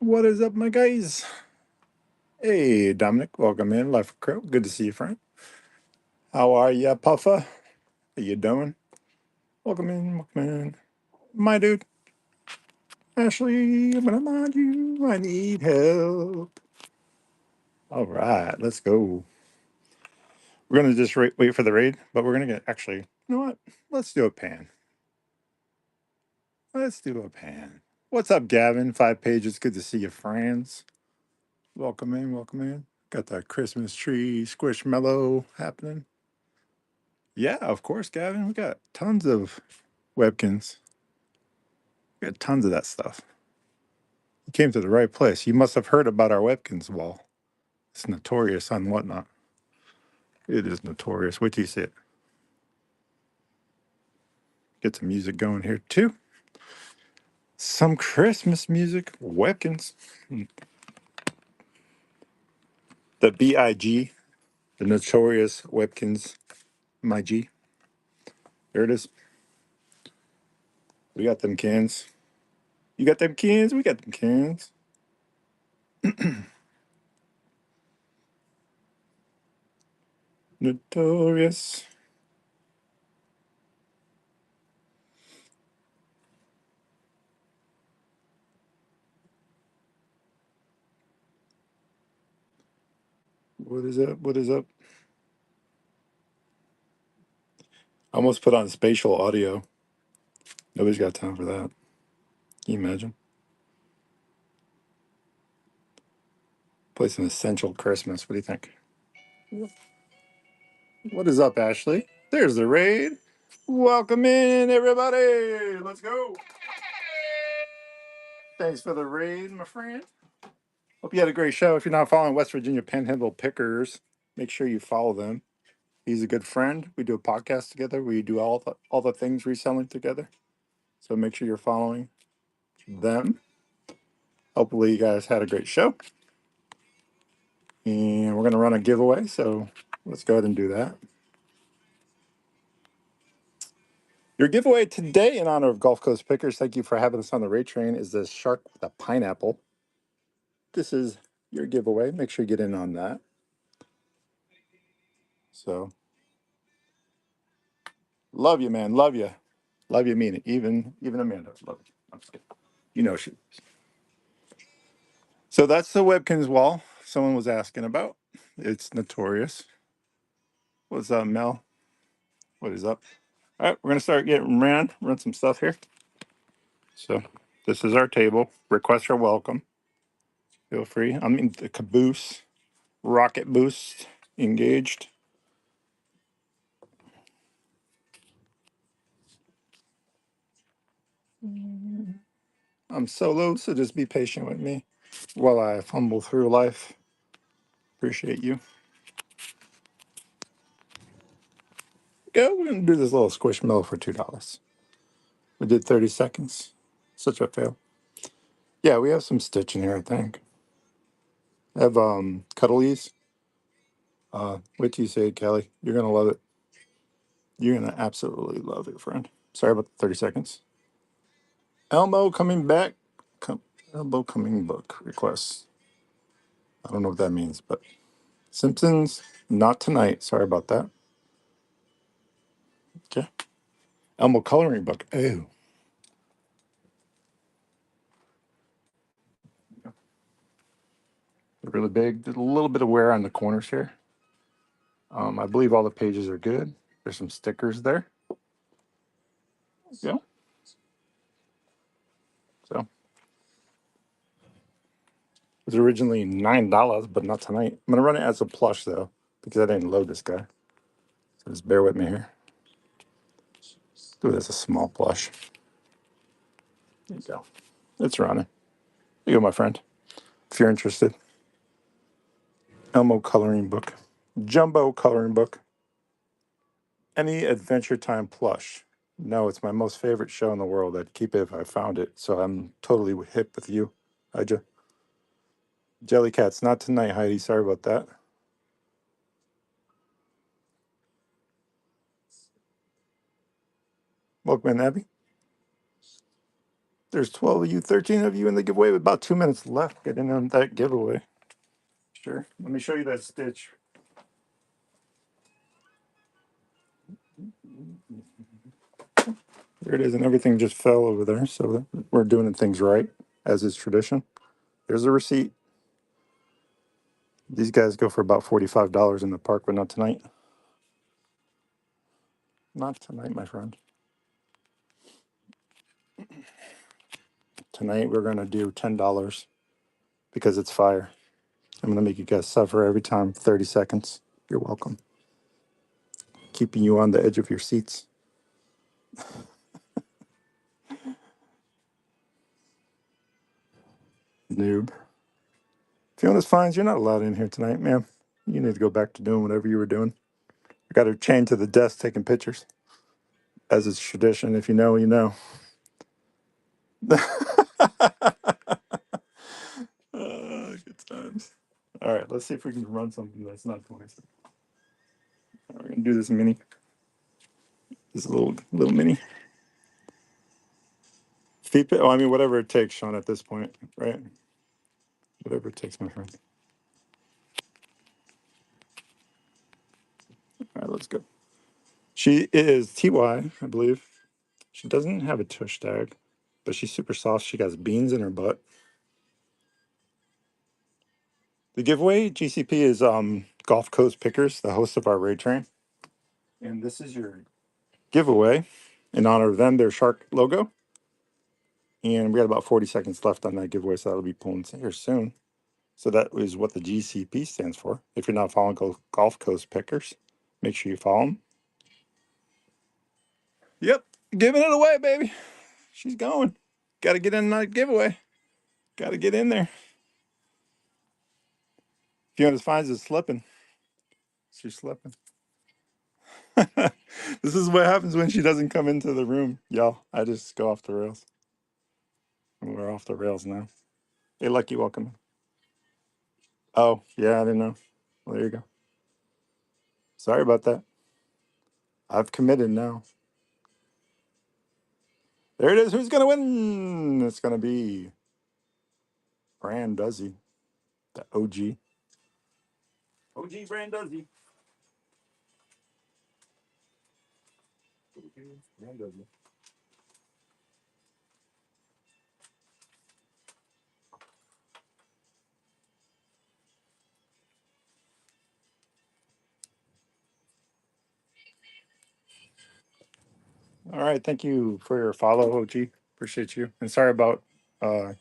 What is up, my guys? Hey, Dominic, welcome in. Life Crow. Good to see you, friend. How are ya, Puffa? How you doing? Welcome in, welcome in. My dude, Ashley, I'm gonna mind you. I need help. All right, let's go. We're gonna just wait for the raid, but we're gonna get actually. You know what? Let's do a pan. Let's do a pan. What's up, Gavin? 5 pages. Good to see you, friends. Welcome in, welcome in. Got that Christmas tree squishmallow happening. Yeah, of course, Gavin. We got tons of Webkins. We got tons of that stuff. You came to the right place. You must have heard about our Webkins wall. It's notorious on whatnot. It is notorious. Wait till you see it. Get some music going here too. Some Christmas music. Webkins. The BIG. The notorious Webkins. My G. There it is. We got them cans. You got them cans? We got them cans. Notorious. What is up? What is up? I almost put on spatial audio. Nobody's got time for that. Can you imagine? Play some essential Christmas. What do you think? What is up, Ashley? There's the raid. Welcome in, everybody. Let's go. Thanks for the raid, my friend. Hope you had a great show. If you're not following West Virginia Panhandle Pickers, make sure you follow them. He's a good friend. We do a podcast together. We do all the things reselling together. So make sure you're following them. Hopefully, you guys had a great show. And we're going to run a giveaway. So let's go ahead and do that. Your giveaway today, in honor of Gulf Coast Pickers, thank you for having us on the raid train, is this shark with a pineapple. This is your giveaway. Make sure you get in on that. So, love you, man. Love you. Love you, mean it. Even Amanda. Love you. I'm just kidding. You know she. So that's the Webkins wall someone was asking about. It's notorious. What's up, Mel? What is up? All right, we're gonna start getting run some stuff here. So this is our table. Requests are welcome. Feel free. I'm in the caboose. Rocket boost engaged. I'm solo, so just be patient with me while I fumble through life. Appreciate you. Go, we're gonna do this little squishmallow for $2. We did 30 seconds. Such a fail. Yeah, we have some stitch in here, I think. I have cuddlies. Wait till you say it, Kelly. You're gonna love it. You're gonna absolutely love it, friend. Sorry about the 30 seconds. Elmo coming back. Elmo coming book requests. I don't know what that means, but Simpsons, not tonight. Sorry about that. Okay. Elmo coloring book. Oh. They're really big. There's a little bit of wear on the corners here. I believe all the pages are good. There's some stickers there. Yeah. So it was originally $9, but not tonight. I'm gonna run it as a plush though, because I didn't load this guy. So just bear with me here. Do it as a small plush. There you go. It's running. There you go, my friend. If you're interested. Elmo coloring book. Jumbo coloring book. Any Adventure Time plush. No, it's my most favorite show in the world. I'd keep it if I found it. So I'm totally hip with you. Jellycats, not tonight, Heidi. Sorry about that. Welcome in, Abby. There's 12 of you, 13 of you in the giveaway with about 2 minutes left. Get in on that giveaway. Sure. Let me show you that stitch. There it is, and everything just fell over there. So we're doing things right, as is tradition. There's a receipt. These guys go for about $45 in the park, but not tonight. Not tonight, my friend. Tonight we're gonna do $10 because it's fire. I'm gonna make you guys suffer every time. 30 seconds. You're welcome. Keeping you on the edge of your seats. Noob. Fiona's fines, you're not allowed in here tonight, ma'am. You need to go back to doing whatever you were doing. I got her chained to the desk taking pictures. As it's tradition. If you know, you know. Good times. All right, let's see if we can run something that's not 20. We're gonna do this mini. This little mini. Feet. Oh, I mean, whatever it takes, Sean. At this point, right? Whatever it takes, my friend. All right, let's go. She is TY, I believe. She doesn't have a tush tag, but she's super soft. She got beans in her butt. The giveaway GCP is Gulf Coast Pickers, the host of our raid train, and this is your giveaway in honor of them. Their shark logo, and we got about 40 seconds left on that giveaway, so that'll be pulling here soon. So that is what the GCP stands for. If you're not following Gulf Coast Pickers, make sure you follow them. Yep, giving it away, baby. She's going. Got to get in that giveaway. Got to get in there. Fiona's finds is slipping. She's slipping. This is what happens when she doesn't come into the room, y'all. I just go off the rails. We're off the rails now. Hey, Lucky, welcome. Oh, yeah, I didn't know. Well, there you go. Sorry about that. I've committed now. There it is. Who's going to win? It's going to be Branduzzy, the OG. OG Branduzzy. Branduzzy. All right. Thank you for your follow, OG. Appreciate you. And sorry about uh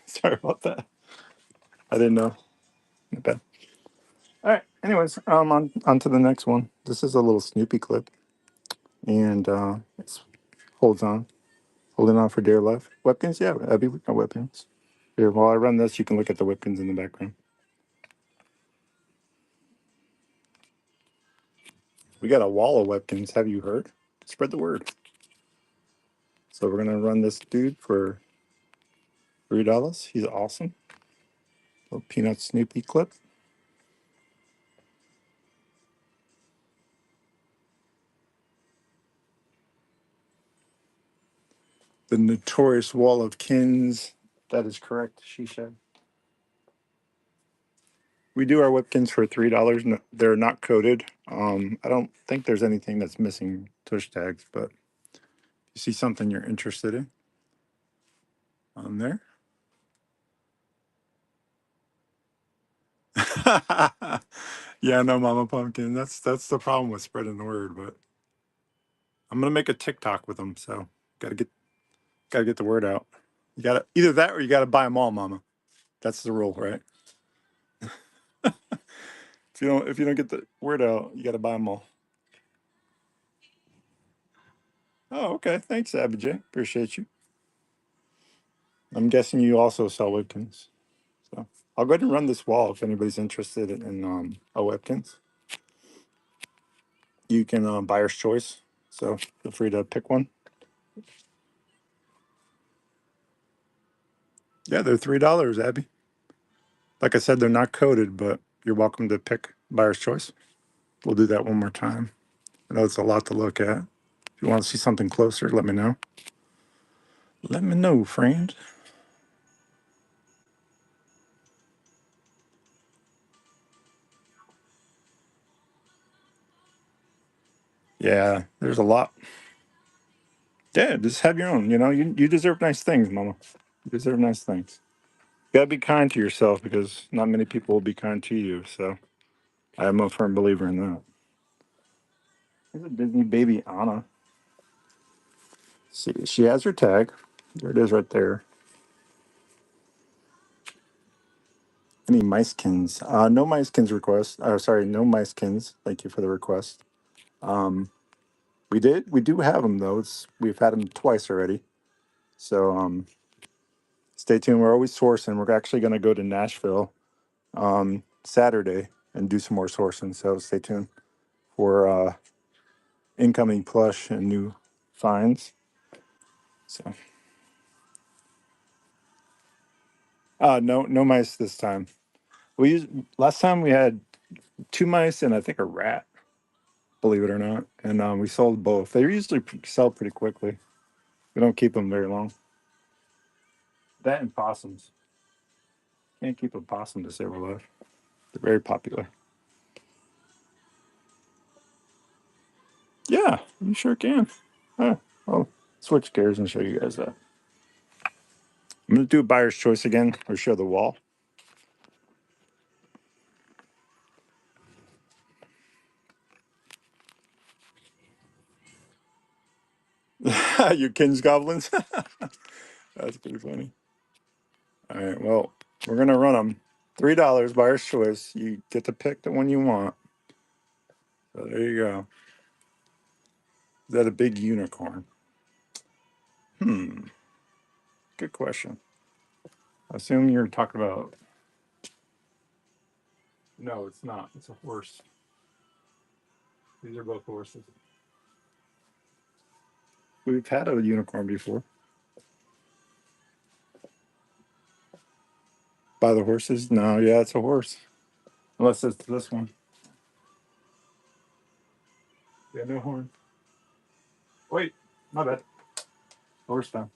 sorry about that. I didn't know. My bad. All right. Anyways, on to the next one. This is a little Snoopy clip, and it holds on, holding on for dear life. Whipkins, yeah, Abby, we got Whipkins. Here, while I run this, you can look at the Whipkins in the background. We got a wall of Whipkins. Have you heard? Spread the word. So we're gonna run this dude for $3. He's awesome. Little peanut Snoopy clip. The notorious wall of kins. That is correct, she said. We do our Whipkins for $3. They're not coded. I don't think there's anything that's missing tush tags, but you see something you're interested in on there. Yeah, no, Mama Pumpkin. That's the problem with spreading the word. But I'm gonna make a TikTok with them, so gotta get the word out. You gotta either that or you gotta buy them all, Mama. That's the rule, right? If you don't get the word out, you gotta buy them all. Oh, okay. Thanks, Abby J. Appreciate you. I'm guessing you also sell Whipkins. So I'll go ahead and run this wall if anybody's interested in a Whipkins. You can buyer's choice. So feel free to pick one. Yeah, they're $3, Abby. Like I said, they're not coded, but you're welcome to pick buyer's choice. We'll do that one more time. I know it's a lot to look at. If you want to see something closer, let me know. Let me know, friend. Yeah, there's a lot. Yeah, just have your own. You deserve nice things, Mama. You deserve nice things. You gotta be kind to yourself because not many people will be kind to you. So I am a firm believer in that. There's a Disney baby Anna. See, she has her tag. There it is, right there. Any Micekins? No Micekins request. Sorry, no Micekins. Thank you for the request. Um, we do have them though. We've had them twice already. So stay tuned. We're always sourcing. We're actually going to go to Nashville Saturday and do some more sourcing. So stay tuned for incoming plush and new finds. So no mice this time. We used last time we had two mice and I think a rat. Believe it or not, and we sold both. They usually sell pretty quickly. We don't keep them very long. That and possums. Can't keep a possum to save our life. They're very popular. Yeah, you sure can. I'll switch gears and show you guys that. I'm going to do a buyer's choice again or show the wall. Your king's goblins? That's pretty funny. All right, well, we're going to run them. $3 buyer's choice. You get to pick the one you want. So there you go. Is that a big unicorn? Good question. I assume you're talking about. No, it's not. It's a horse. These are both horses. We've had a unicorn before. By the horses? No, yeah, it's a horse. Unless it's this one. Yeah, no horn. Wait, my bad. Horse found.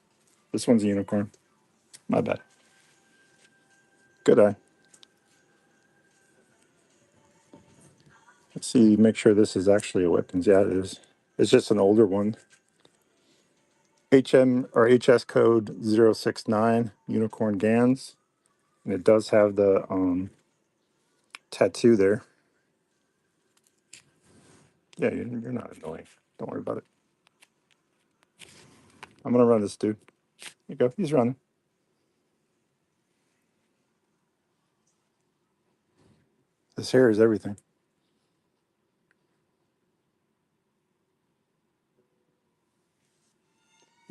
This one's a unicorn. My bad. Good eye. Let's see, make sure this is actually a weapons. Yeah, it is. It's just an older one. HM or HS code 069 Unicorn Gans. And it does have the tattoo there. Yeah, you're not annoying. Don't worry about it. I'm gonna run this dude. Here you go. He's running. This hair is everything.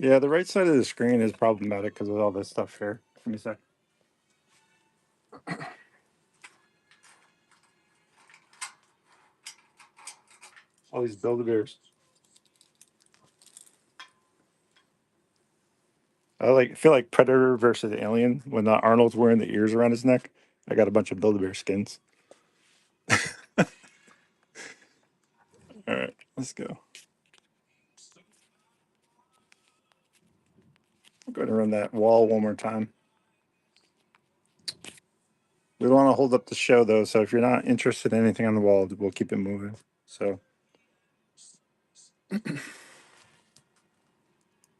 Yeah, the right side of the screen is problematic because of all this stuff here. Give me a sec. All these Build-A-Bears. I feel like Predator versus Alien when Arnold's wearing the ears around his neck. I got a bunch of Build-A-Bear skins. All right, let's go. I'm going to run that wall one more time. We don't want to hold up the show though, so if you're not interested in anything on the wall, we'll keep it moving. So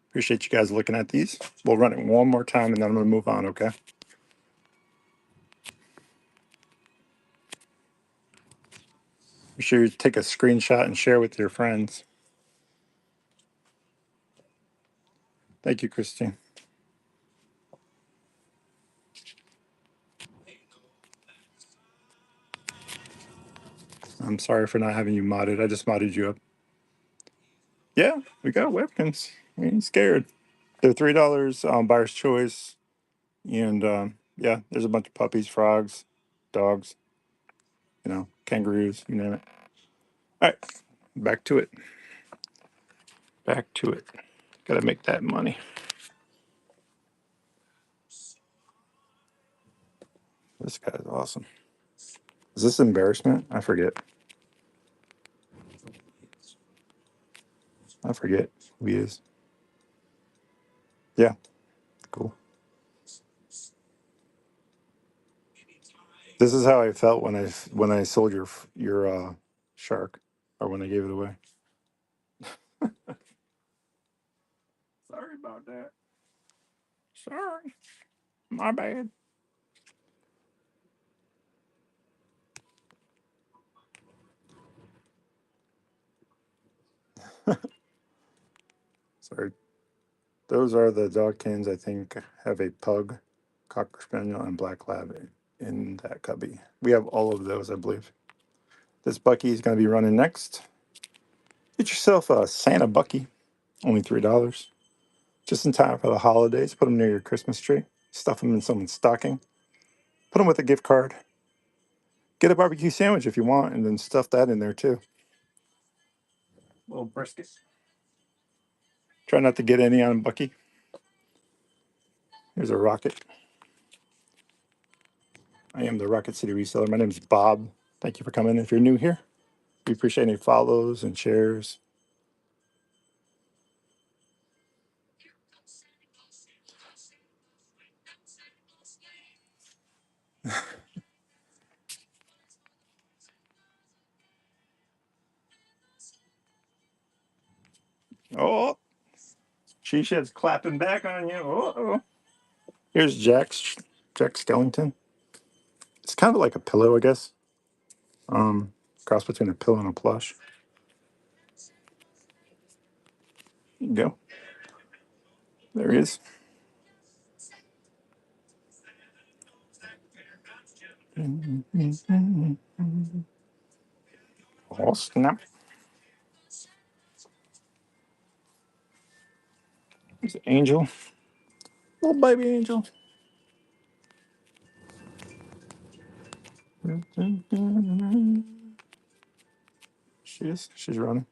appreciate you guys looking at these. We'll run it one more time and then I'm going to move on. Okay. Be sure you take a screenshot and share with your friends. Thank you, Christine. I'm sorry for not having you modded. I just modded you up. Yeah, we got weapons. We ain't scared. They're $3 buyer's choice, and yeah, there's a bunch of puppies, frogs, dogs, kangaroos, you name it. All right, back to it. Back to it. Got to make that money. This guy's awesome. Is this embarrassment? I forget. I forget who he is. Yeah, Cool. This is how I felt when I sold your shark, or when I gave it away. Sorry about that. Sorry, my bad. Sorry. Those are the dog cans. I think have a pug, cocker spaniel, and black lab in that cubby. We have all of those, I believe. This Bucky is going to be running next. Get yourself a Santa Bucky, only $3. Just in time for the holidays. Put them near your Christmas tree. Stuff them in someone's stocking. Put them with a gift card. Get a barbecue sandwich if you want, and then stuff that in there too. Little brisket. Try not to get any on Bucky. Here's a rocket. I am the Rocket City reseller. My name is Bob. Thank you for coming. If you're new here, we appreciate any follows and shares. Oh, she sheds clapping back on you. Oh, here's Jack Skellington. It's kind of like a pillow, I guess. Cross between a pillow and a plush. There you go. There he is. Oh, snap. Here's an angel. Little baby angel. She is. She's running.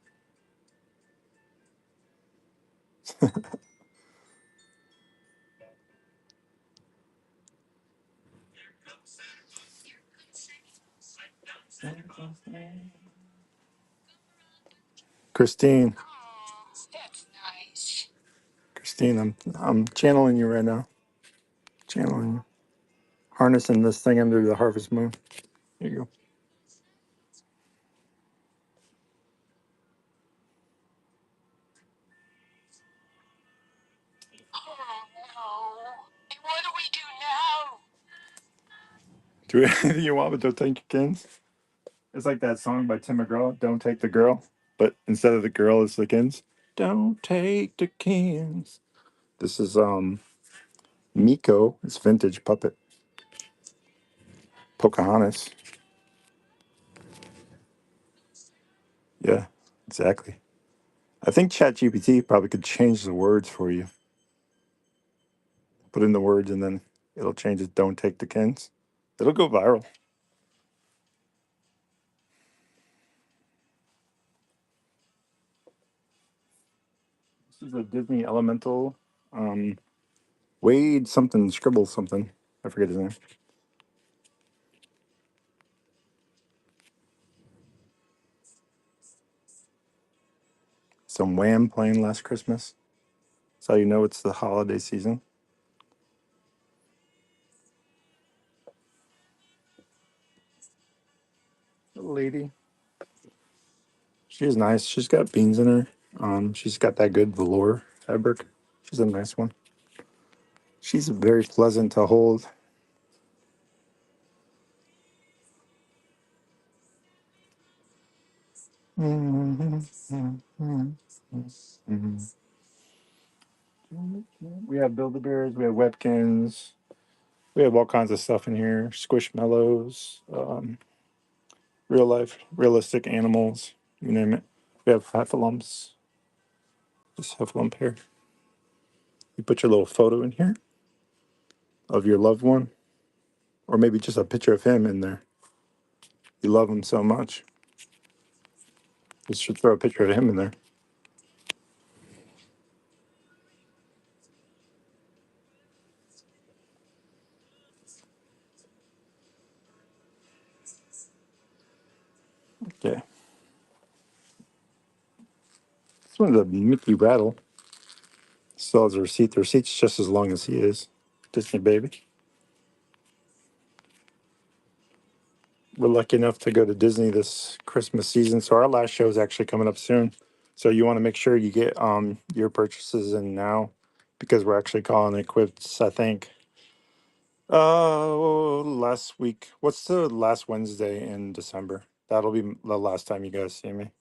Christine. Christine, I'm channeling you right now. Channeling you. Harnessing this thing under the harvest moon. There you go. Do anything you want, but don't take your kins. It's like that song by Tim McGraw, "Don't Take the Girl," but instead of the girl, it's the kins. Don't take the kins. This is Miko. It's vintage puppet. Pocahontas. Yeah, exactly. I think ChatGPT probably could change the words for you. Put in the words and then it'll change it. Don't take the kins. It'll go viral. This is a Disney Elemental. Um, Wade something, Scribble something. I forget his name. Some Wham playing last Christmas. That's how you know it's the holiday season. Little lady. She is nice. She's got beans in her. She's got that good velour fabric. She's a nice one. She's very pleasant to hold. We have Build-A-Bears. We have Webkins. We have all kinds of stuff in here. Squishmallows, real life, realistic animals, you name it. We have heffalumps. This heffalump here. You put your little photo in here of your loved one, or maybe just a picture of him in there. You love him so much. You should throw a picture of him in there. Okay. This one's a Mickey Rattle. Still has a receipt. The receipt's just as long as he is. Disney baby. We're lucky enough to go to Disney this Christmas season, so our last show is actually coming up soon. So you want to make sure you get your purchases in now, because we're actually calling it quits, I think. Last week. What's the last Wednesday in December? That'll be the last time you guys see me.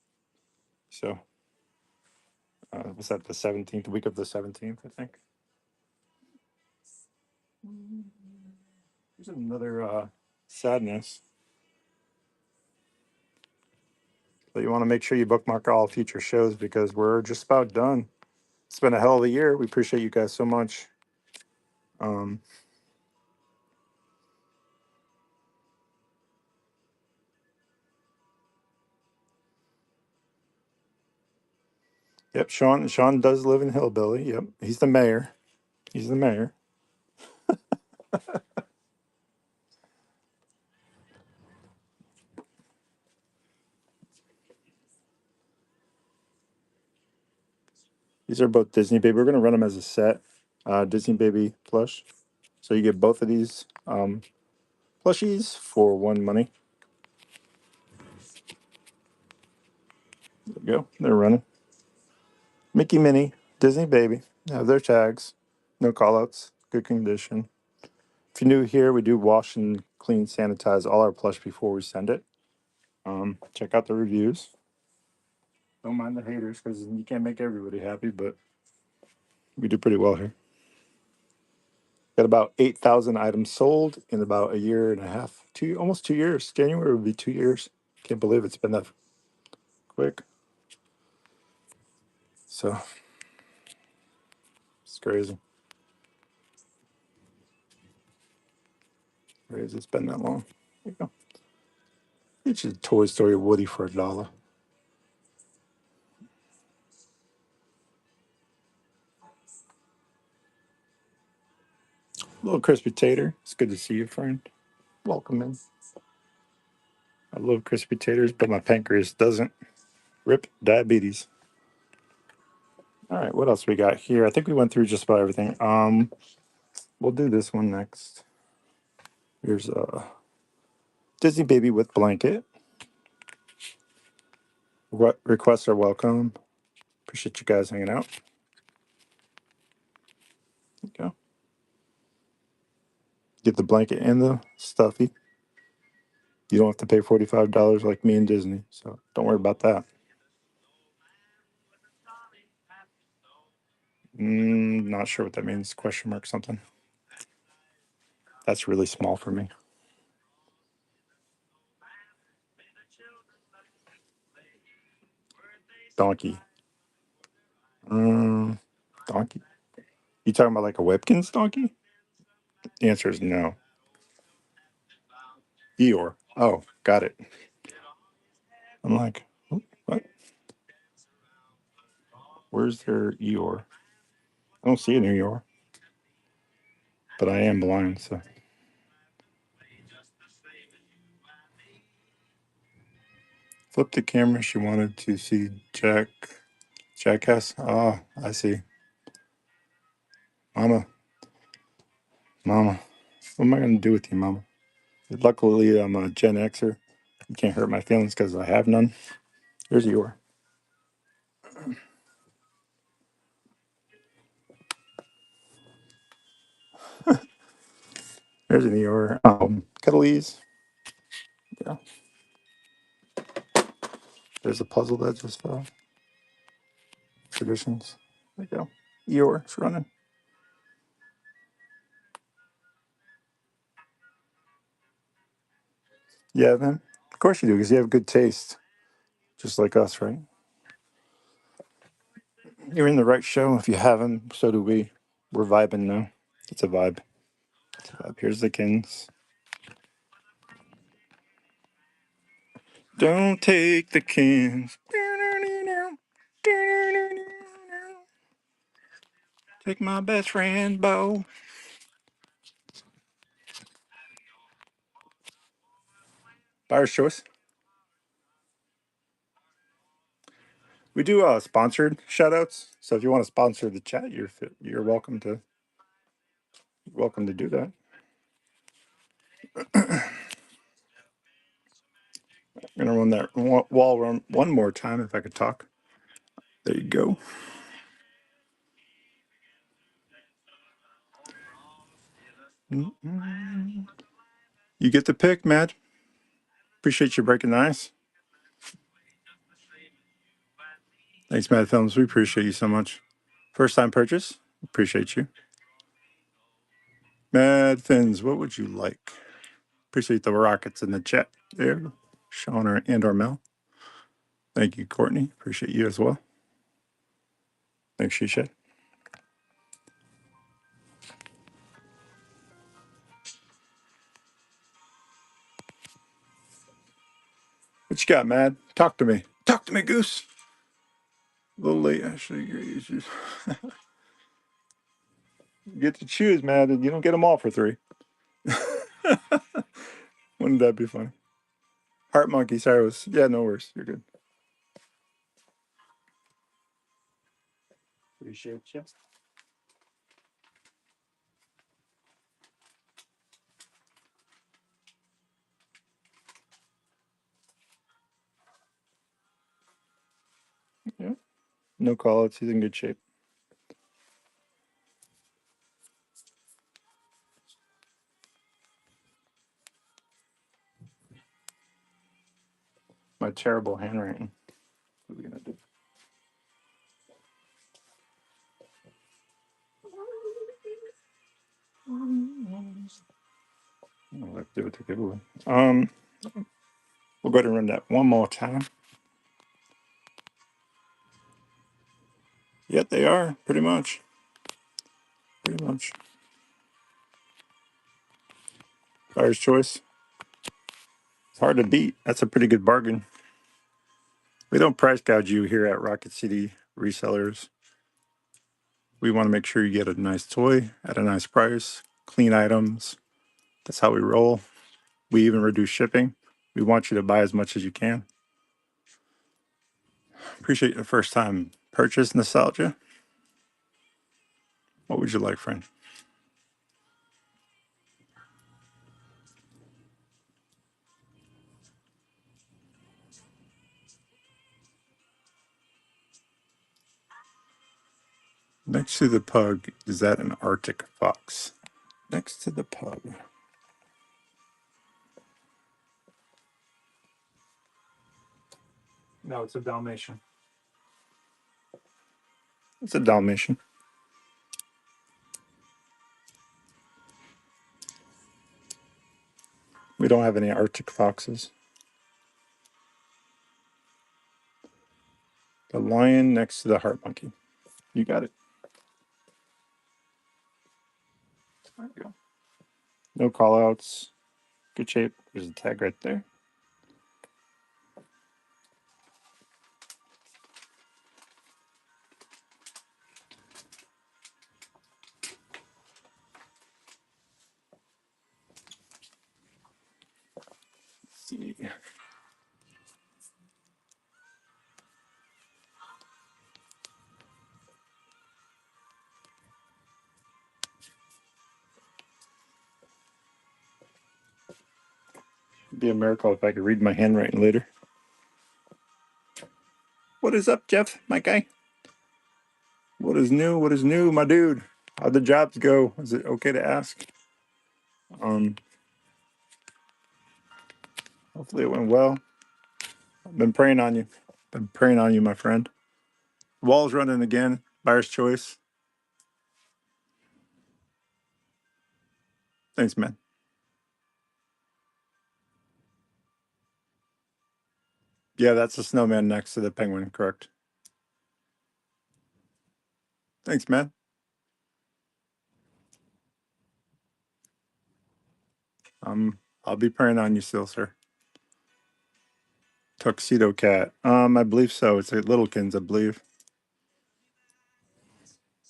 So, was that the 17th, week of the 17th, I think? Here's another sadness. But you want to make sure you bookmark all future shows because we're just about done. It's been a hell of a year. We appreciate you guys so much. Um, yep, Sean does live in Hillbilly. Yep, he's the mayor. He's the mayor. These are both Disney Baby. We're gonna run them as a set. Disney Baby plush. So you get both of these plushies for one money. There we go. They're running. Mickey Minnie, Disney Baby. Have their tags. No callouts. Good condition. If you're new here, we do wash and clean, sanitize all our plush before we send it. Check out the reviews. Don't mind the haters because you can't make everybody happy, but we do pretty well here. Got about 8,000 items sold in about a year and a half, almost 2 years. January would be 2 years. Can't believe it's been that quick. So it's crazy. Crazy it's been that long. There you go. Get you Toy Story Woody for $1. Little crispy tater. It's good to see you, friend. Welcome in. I love crispy taters, but my pancreas doesn't. Rip diabetes. All right, what else we got here? I think we went through just about everything. We'll do this one next. Here's a Disney Baby with blanket. What requests are welcome. Appreciate you guys hanging out. There you go. Get the blanket and the stuffy. You don't have to pay $45 like me and Disney, so don't worry about that. Not sure what that means. Question mark something. That's really small for me. Donkey. Donkey. You talking about like a Whipkins donkey? The answer is no. Eeyore. Oh, got it. I'm like, what? Where's their Eeyore? I don't see an Eeyore, but I am blind, so. Flip the camera. She wanted to see Jackass. Oh, I see. Mama, Mama. What am I going to do with you, Mama? Luckily, I'm a Gen Xer. You can't hurt my feelings because I have none. Here's Eeyore. There's an Eeyore. Cuddlies. Yeah. There's a puzzle that just fell. Traditions. There you go. Eeyore's running. Yeah, man. Of course you do, because you have good taste, just like us, right? You're in the right show. If you haven't, so do we. We're vibing now. It's a vibe. It's a vibe. Here's the Kins. Don't take the Kins. Take my best friend, Bo. Buyer's choice. We do sponsored shout outs. So if you want to sponsor the chat, you're welcome to do that. I'm gonna run that wall run one more time if I could talk. There you go. You get the pick, Matt. Appreciate you breaking the ice. Thanks, Mad Films. We appreciate you so much. First time purchase. Appreciate you. Mad Fins, what would you like? Appreciate the rockets in the chat there. Sean or Mel. Thank you, Courtney. Appreciate you as well. Thanks, Shisha. What you got, Mad? Talk to me. Talk to me, Goose. A little late, actually. You get to choose, Mad, and you don't get them all for free. Wouldn't that be funny? Heart Monkey, Cyrus. Yeah, no worries. You're good. Appreciate you. Yeah. No call outs. He's in good shape. My terrible handwriting. What are we gonna do? Let's do it to giveaway. We'll go ahead and run that one more time. Yep, they are pretty much. Pretty much. Buyer's choice. It's hard to beat. That's a pretty good bargain. We don't price gouge you here at Rocket City Resellers. We want to make sure you get a nice toy at a nice price, clean items. That's how we roll. We even reduce shipping. We want you to buy as much as you can. Appreciate your first time purchase nostalgia. What would you like, friend? Next to the pug, is that an Arctic fox? Next to the pug. No, it's a Dalmatian. It's a Dalmatian. We don't have any Arctic foxes. The lion next to the heart monkey. You got it. There you go. No call outs. Good shape. There's a tag right there. Let's see. It'd be a miracle if I could read my handwriting later. What is up, Jeff, my guy? What is new? What is new, my dude? How'd the jobs go? Is it okay to ask? Hopefully it went well. I've been praying on you. Been praying on you, my friend. Wall's running again. Buyer's choice. Thanks, man. Yeah, that's the snowman next to the penguin, correct? Thanks, man. I'll be praying on you still, sir. Tuxedo cat. I believe so. It's a Littlekins, I believe.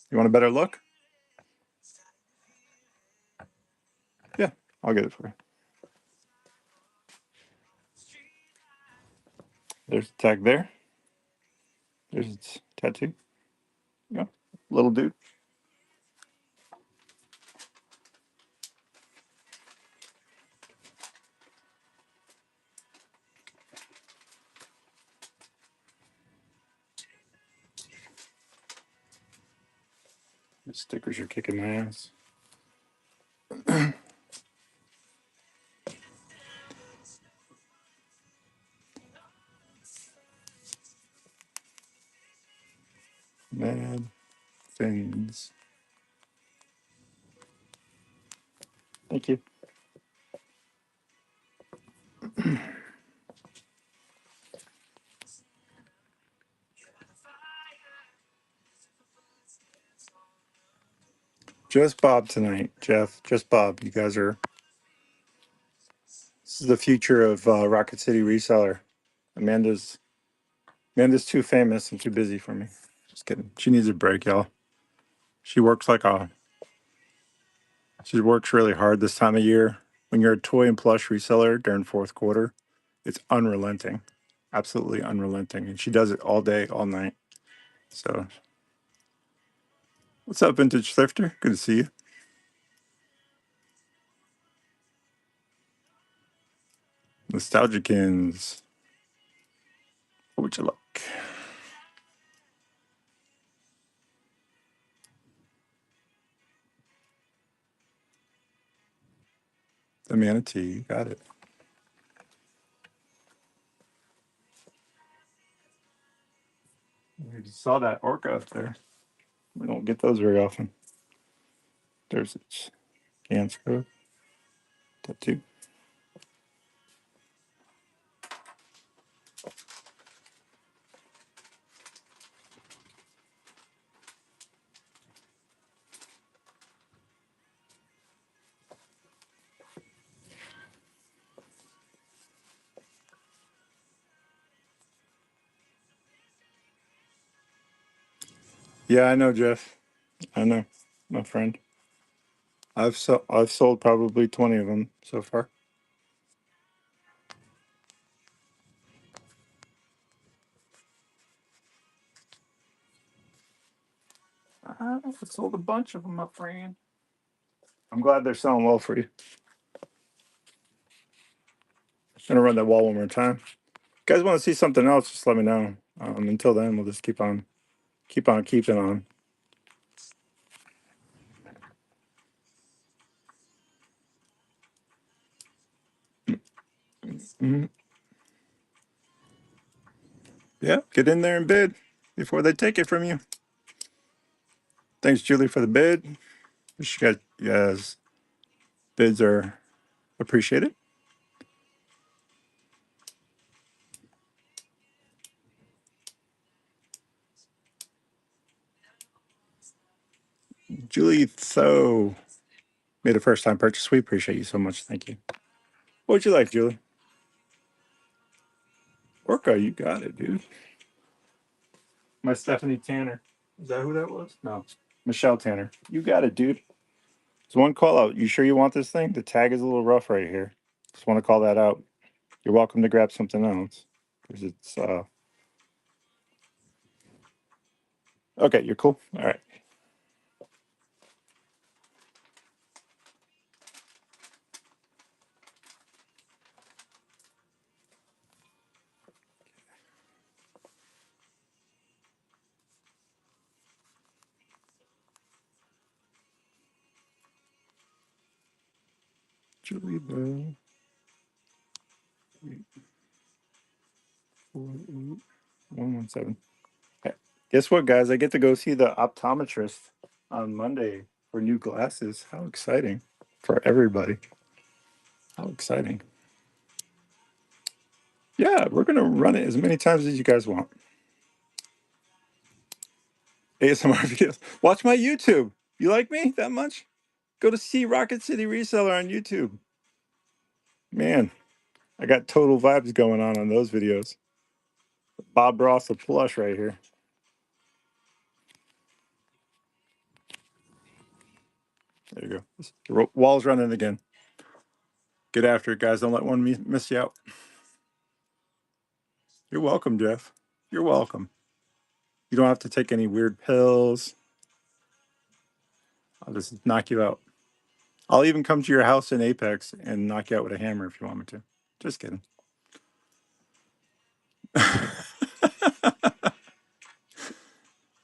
You want a better look? Yeah, I'll get it for you. There's the tag there. There's its tattoo. Yeah, little dude. The stickers are kicking my ass. Mad things. Thank you. Just Bob tonight, Jeff. Just Bob. You guys are. This is the future of Rocket City reseller. Amanda's too famous and too busy for me. Just kidding. She needs a break, y'all. She works like a. She works really hard this time of year. When you're a toy and plush reseller during fourth quarter, it's unrelenting, absolutely unrelenting, and she does it all day, all night. So, what's up, Vintage Thrifter? Good to see you. Nostalgicans. What would you like? The manatee. You got it. We just saw that orca up there. We don't get those very often. There's its Gansko tattoo. Yeah, I know, Jeff. I know, my friend. I've sold probably 20 of them so far. I've sold a bunch of them, my friend. I'm glad they're selling well for you. Gonna run that wall one more time. You guys want to see something else? Just let me know. Until then, we'll just keep on keeping on. Hmm. Yeah, get in there and bid before they take it from you. Thanks, Julie, for the bid. You guys, bids are appreciated. Julie So made a first time purchase. We appreciate you so much. Thank you. What would you like, Julie? Orca, you got it, dude. My Stephanie Tanner. Is that who that was? No. Michelle Tanner. You got it, dude. There's one call out. You sure you want this thing? The tag is a little rough right here. Just want to call that out. You're welcome to grab something else. Because it's okay, you're cool. All right. Julie Bell. 117. Okay. Guess what, guys? I get to go see the optometrist on Monday for new glasses. How exciting for everybody. How exciting. Yeah, we're going to run it as many times as you guys want. ASMR videos. Watch my YouTube. You like me that much? Go to see Rocket City Reseller on YouTube. Man, I got total vibes going on those videos. Bob Ross of Plush right here. There you go. The wall's running again. Get after it, guys. Don't let one miss you out. You're welcome, Jeff. You're welcome. You don't have to take any weird pills. I'll just knock you out. I'll even come to your house in Apex and knock you out with a hammer if you want me to. Just kidding.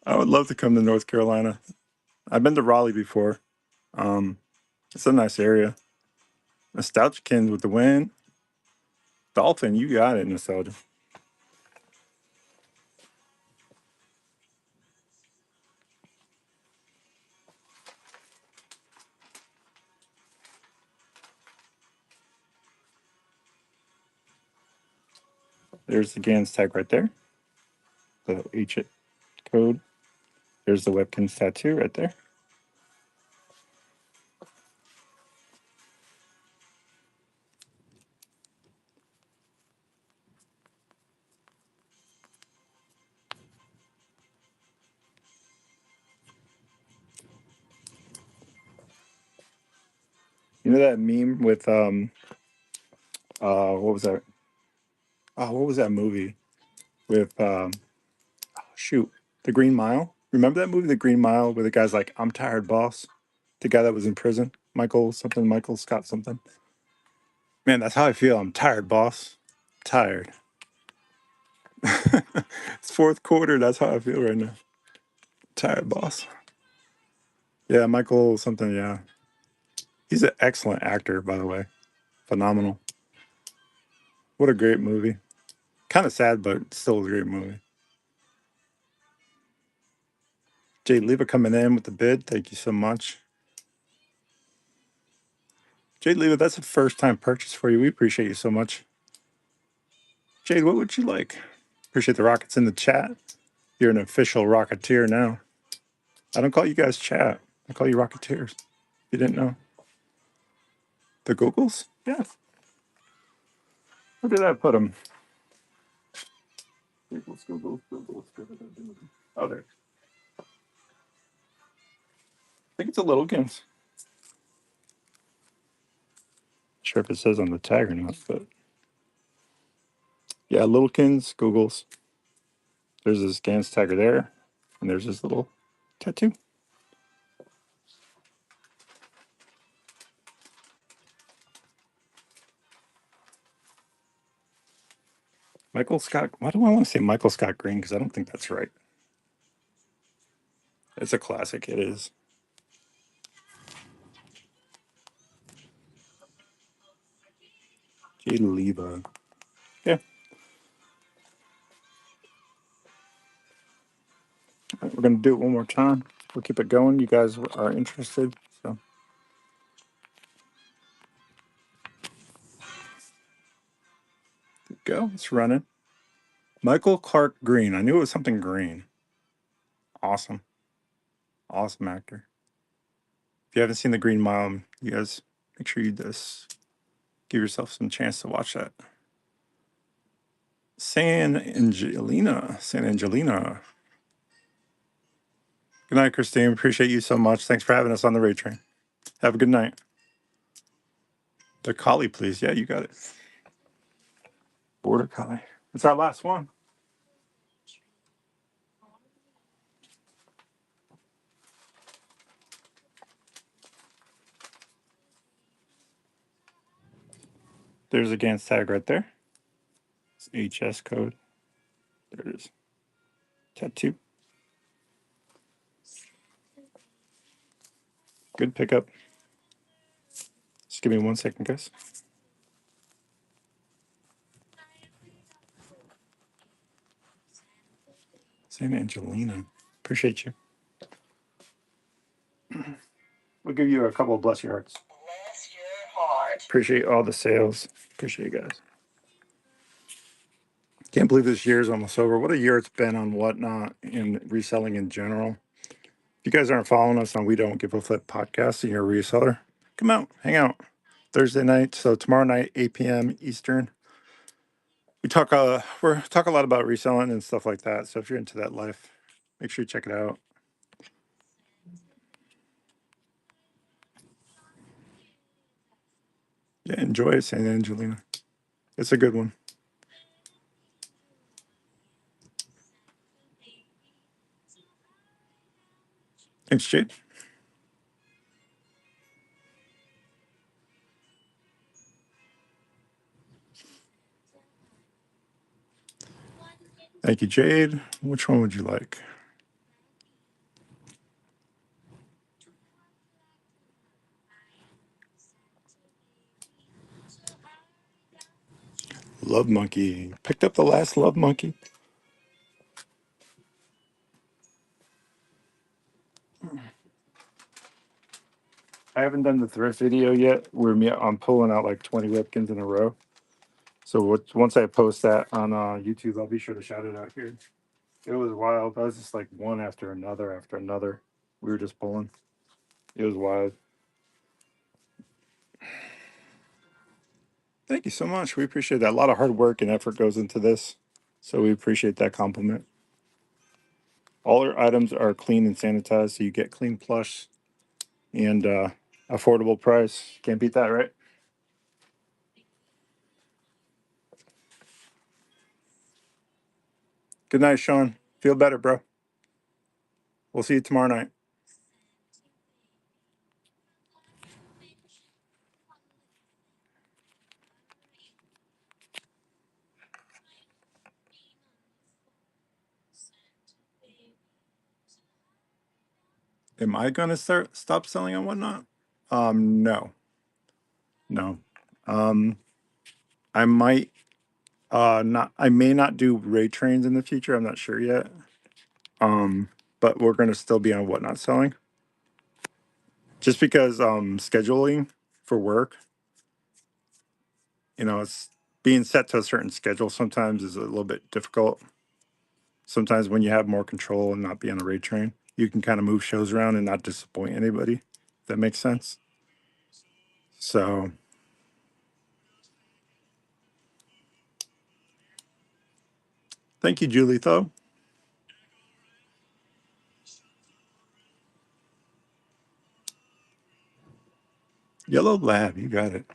I would love to come to North Carolina. I've been to Raleigh before. Um, it's a nice area. Nostalgia with the wind. Dolphin, you got it, nostalgia. There's the GANS tag right there. The H code. There's the Webkins tattoo right there. You know that meme with what was that? Oh, what was that movie with shoot, The Green Mile? Remember that movie, The Green Mile, where the guy's like, "I'm tired, boss." The guy that was in prison, Michael Scott something. Man, that's how I feel. I'm tired, boss. Tired. It's fourth quarter. That's how I feel right now. Tired, boss. Yeah, Michael something. Yeah, he's an excellent actor, by the way. Phenomenal. What a great movie. Kind of sad, but still a great movie. Jay Leva coming in with the bid. Thank you so much. Jay Leva, that's a first time purchase for you. We appreciate you so much. Jade, what would you like? Appreciate the rockets in the chat. You're an official Rocketeer now. I don't call you guys chat. I call you Rocketeers. You didn't know? The Googles? Yeah. Where did I put them? Googles. Oh, there. I think it's a Littlegans. Sure if it says on the tag or not, but yeah, Littlegans, Googles. There's this Gans tagger there, and there's this little tattoo. Michael Scott. Why do I want to say Michael Scott Green? Because I don't think that's right. It's a classic. It is. Jade Leva. Yeah. We're going to do it one more time. We'll keep it going. You guys are interested. So go. It's running. Michael Clark Green. I knew it was something green. Awesome. Awesome actor. If you haven't seen The Green Mile, you guys make sure you just give yourself some chance to watch that. San Angelina. San Angelina. Good night, Christine. Appreciate you so much. Thanks for having us on the raid train. Have a good night. The collie, please. Yeah, you got it. Border collie. It's our last one. There's a GANS tag right there. It's HS code. There it is. Tattoo. Good pickup. Just give me 1 second, guys. San Angelina. Appreciate you. We'll give you a couple of bless your hearts. Bless your heart. Appreciate all the sales. Appreciate you guys. Can't believe this year is almost over. What a year it's been on Whatnot and reselling in general. If you guys aren't following us on We Don't Give a Flip podcast and you're a reseller, come out, hang out. Thursday night, so tomorrow night, 8 p.m. Eastern. We're talk a lot about reselling and stuff like that. So if you're into that life, make sure you check it out. Yeah, enjoy it, San Angelina. It's a good one. Thanks, Jade. Thank you, Jade. Which one would you like? Love Monkey. Picked up the last Love Monkey. I haven't done the thrift video yet. I'm pulling out like 20 Ripkins in a row. So once I post that on YouTube, I'll be sure to shout it out here. It was wild. I was just like one after another after another. We were just pulling. It was wild. Thank you so much. We appreciate that. A lot of hard work and effort goes into this. So we appreciate that compliment. All our items are clean and sanitized, so you get clean plush and affordable price. Can't beat that, right? Good night, Sean. Feel better, bro. We'll see you tomorrow night. Am I gonna stop selling on whatnot? No, no. Um, I might not. I may not do raid trains in the future. I'm not sure yet. But we're gonna still be on whatnot selling, just because scheduling for work. It's being set to a certain schedule sometimes is a little bit difficult. Sometimes when you have more control and not be on a raid train, you can kind of move shows around and not disappoint anybody. If that makes sense. So thank you, Julie. Though Yellow Lab, you got it.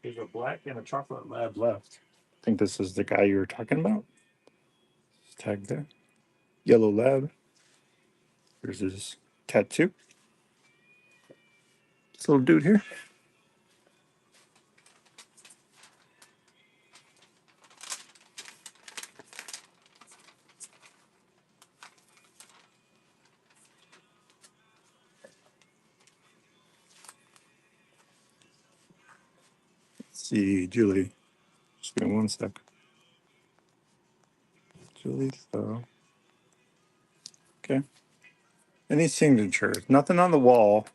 There's a black and a chocolate lab left. I think this is the guy you were talking about. It's tagged there. Yellow Lab. There's his tattoo. This little dude here. Let's see, Julie. Just give me one sec. Julie, so okay. Any signatures? Nothing on the wall.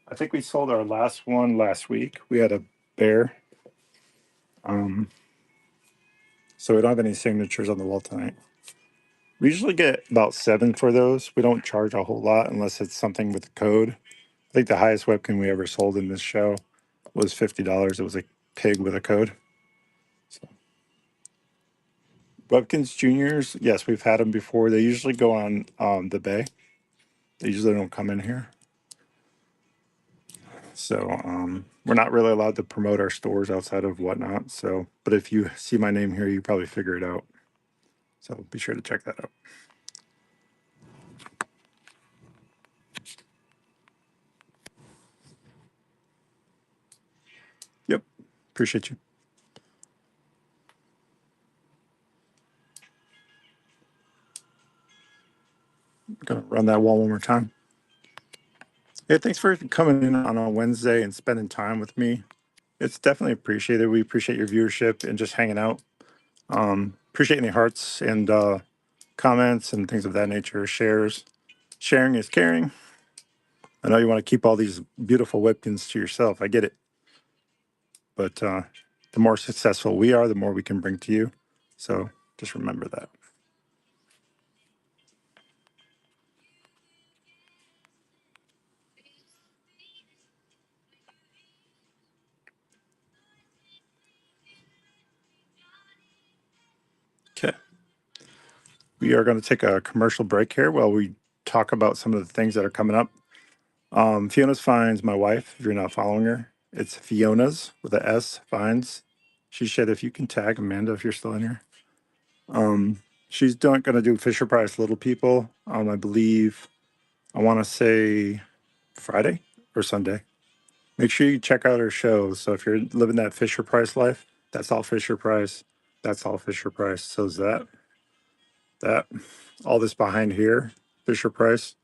I think we sold our last one last week. We had a bear. Um, so we don't have any signatures on the wall tonight. We usually get about 7 for those. We don't charge a whole lot unless it's something with a code. I think the highest webcam we ever sold in this show was $50. It was a pig with a code. So Webkins Juniors, yes, we've had them before. They usually go on the bay. They usually don't come in here. So we're not really allowed to promote our stores outside of whatnot. So, but if you see my name here, you probably figure it out. So be sure to check that out. Yep. Appreciate you. I'm gonna run that wall one more time. Hey, thanks for coming in on a Wednesday and spending time with me. It's definitely appreciated. We appreciate your viewership and just hanging out. Appreciate any hearts and comments and things of that nature. Shares. Sharing is caring. I know you want to keep all these beautiful Webkins to yourself. I get it. But the more successful we are, the more we can bring to you. So just remember that. Okay. We are going to take a commercial break here while we talk about some of the things that are coming up. Fiona's Finds, my wife, if you're not following her, it's Fiona's with a S, Finds. She said if you can tag Amanda if you're still in here. She's going to do Fisher Price Little People. I believe I want to say Friday or Sunday. Make sure you check out her shows. So if you're living that Fisher Price life, that's all Fisher Price. That's all Fisher Price. So is that all this behind here, Fisher Price.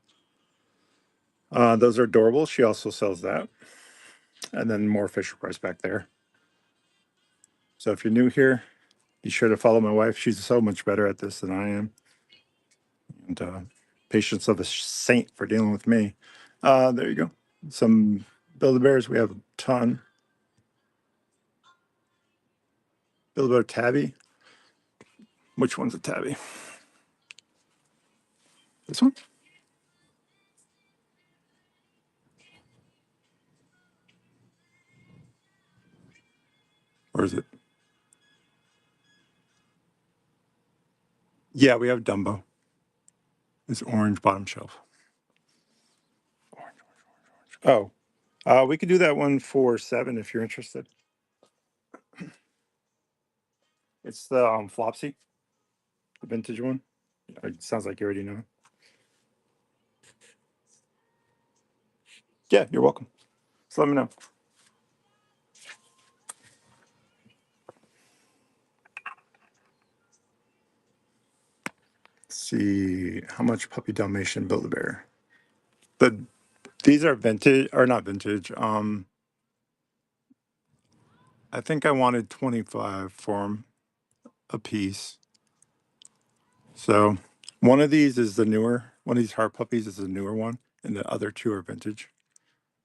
Those are adorable. She also sells that, and then more Fisher Price back there. So if you're new here, be sure to follow my wife. She's so much better at this than I am. And patience of a saint for dealing with me. There you go. Some Build-A-Bears. We have a ton. Build-A-Bear Tabby. Which one's a Tabby? This one? Or is it? Yeah, we have Dumbo. It's orange bottom shelf. Oh, we could do that one for 7 if you're interested. It's the Flopsy, the vintage one. It sounds like you already know. Yeah, you're welcome. So let me know. Let's see how much Puppy Dalmatian Build-A-Bear. The These are vintage or not vintage. I think I wanted 25 for them a piece. So one of these is the newer. One of these heart puppies is the newer one, and the other two are vintage.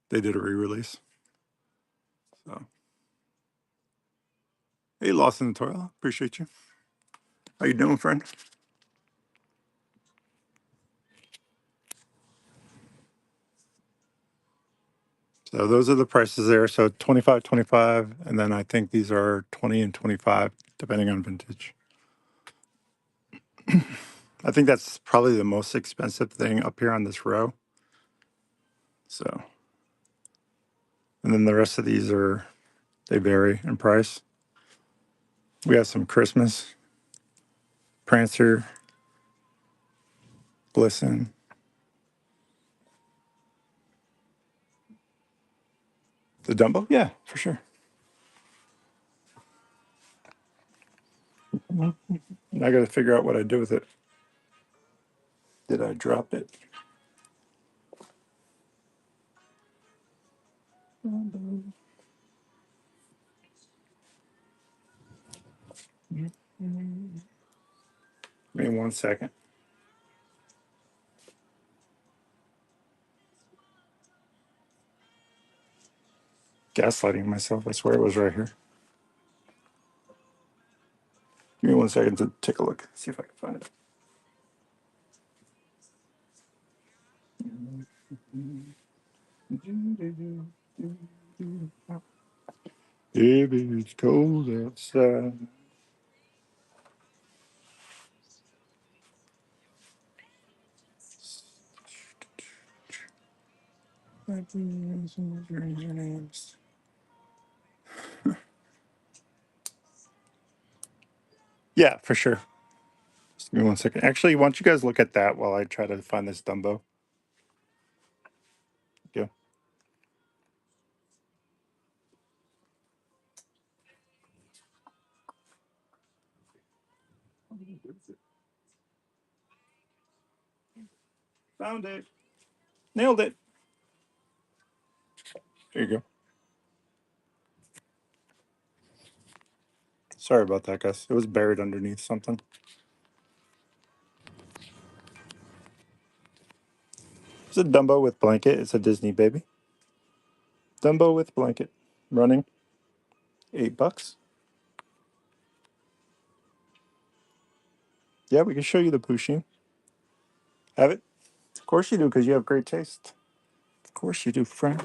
They did a re-release. So hey, Lost in the Toil, appreciate you. How you doing, friend? So those are the prices there. So 25, 25, and then I think these are 20 and 25, depending on vintage. I think that's probably the most expensive thing up here on this row. So, and then the rest of these are, they vary in price. We have some Christmas, Prancer, Glisten. The Dumbo? Yeah, for sure. I got to figure out what I did with it. Did I drop it? Give me 1 second. Gaslighting myself. I swear it was right here. Give me 1 second to take a look. See if I can find it. Baby, it's cold outside. Yeah, for sure. Just give me 1 second. Actually, why don't you guys look at that while I try to find this Dumbo? Yeah. Found it. Nailed it. There you go. Sorry about that, guys. It was buried underneath something. It's a Dumbo with blanket. It's a Disney baby. Dumbo with blanket. Running $8. Yeah, we can show you the Pusheen. Have it? Of course you do, because you have great taste. Of course you do, friend.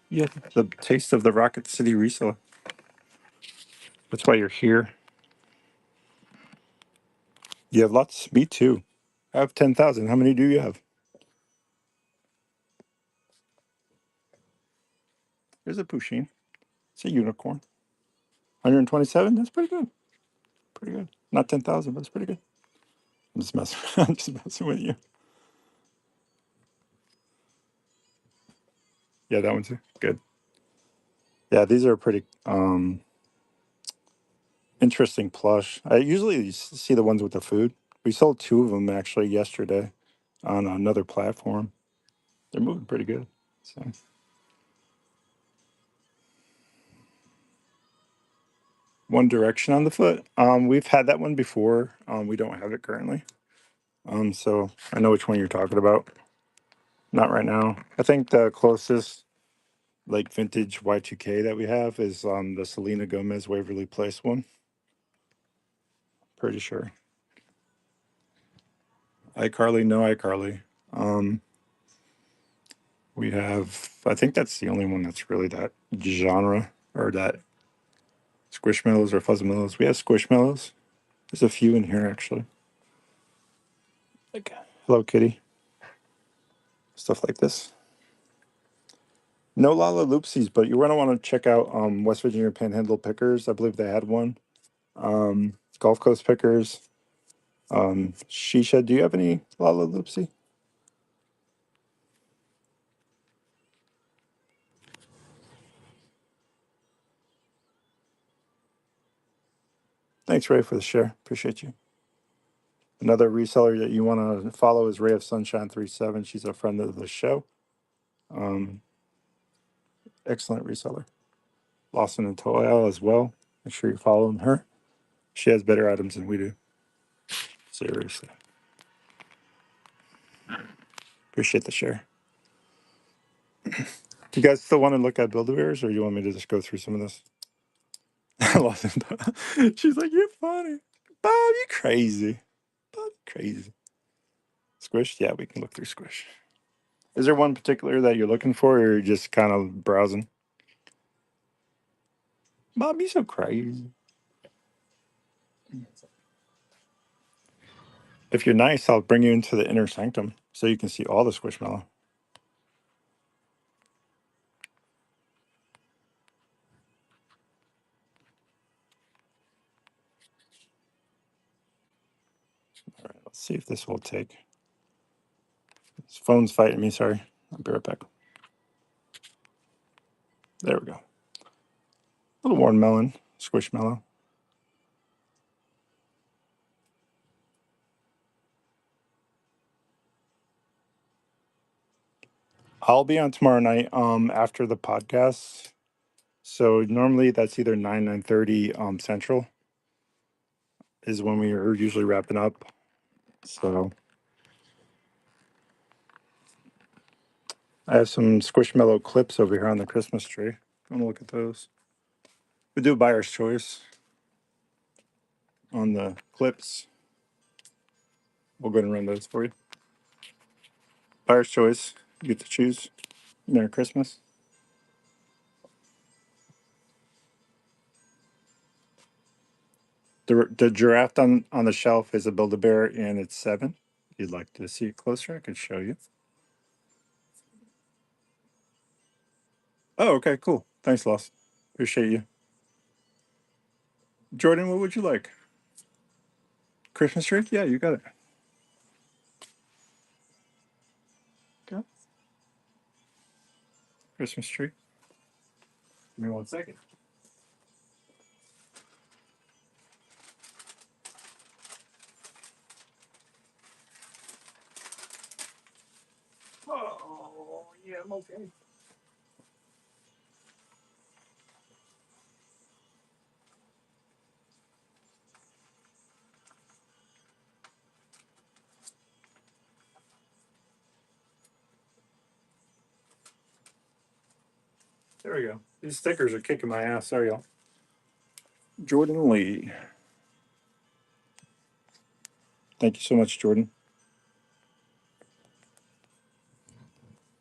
You have the taste of the Rocket City reseller. That's why you're here. You have lots. Me too. I have 10,000. How many do you have? There's a Pusheen. It's a unicorn. 127? That's pretty good. Pretty good. Not 10,000, but it's pretty good. I'm just messing. I'm just messing with you. Yeah, that one too. Good. Yeah, these are pretty interesting plush. I usually see the ones with the food. We sold two of them actually yesterday on another platform. They're moving pretty good. So One Direction on the foot. We've had that one before. We don't have it currently. So I know which one you're talking about. Not right now. I think the closest like vintage Y2K that we have is the Selena Gomez Waverly Place one. Pretty sure. iCarly, no iCarly. Um, we have. I think that's the only one that's really that genre or that Squishmallows or Fuzzmallows. We have Squishmallows. There's a few in here actually. Like Hello Kitty, stuff like this. No Lala Loopsies, but you're gonna want to check out West Virginia Panhandle Pickers. I believe they had one. Gulf Coast Pickers. Shisha, do you have any Lala Loopsy? Thanks, Ray, for the share. Appreciate you. Another reseller that you want to follow is Ray of Sunshine 37. She's a friend of the show. Um, Excellent reseller. Lawson and Toyle as well. Make sure you're following her. She has better items than we do. Seriously. Appreciate the share. Do you guys still want to look at Build-A-Bears or you want me to just go through some of this? Lawson, she's like, you're funny. Bob, you crazy. Bob, crazy. Squish? Yeah, we can look through Squish. Is there one particular that you're looking for or you're just kind of browsing? Bob, you so crazy. If you're nice, I'll bring you into the inner sanctum so you can see all the Squishmallow. All right, let's see if this will take. This phone's fighting me, sorry. I'll be right back. There we go. Little watermelon, Squishmallow. I'll be on tomorrow night after the podcast. So normally that's either 9:30 Central is when we are usually wrapping up. So I have some Squishmallow clips over here on the Christmas tree. I'm gonna look at those. We do buyer's choice on the clips. We'll go ahead and run those for you. Buyer's choice. You get to choose. Merry Christmas. The giraffe on the shelf is a Build-A-Bear and it's 7. If you'd like to see it closer, I could show you. Oh, okay, cool. Thanks, Loss. Appreciate you. Jordan, what would you like? Christmas tree? Yeah, you got it. Okay. Christmas tree. Give me 1 second. Oh, yeah, I'm okay. There we go. These stickers are kicking my ass. Sorry, y'all. Jordan Lee. Thank you so much, Jordan.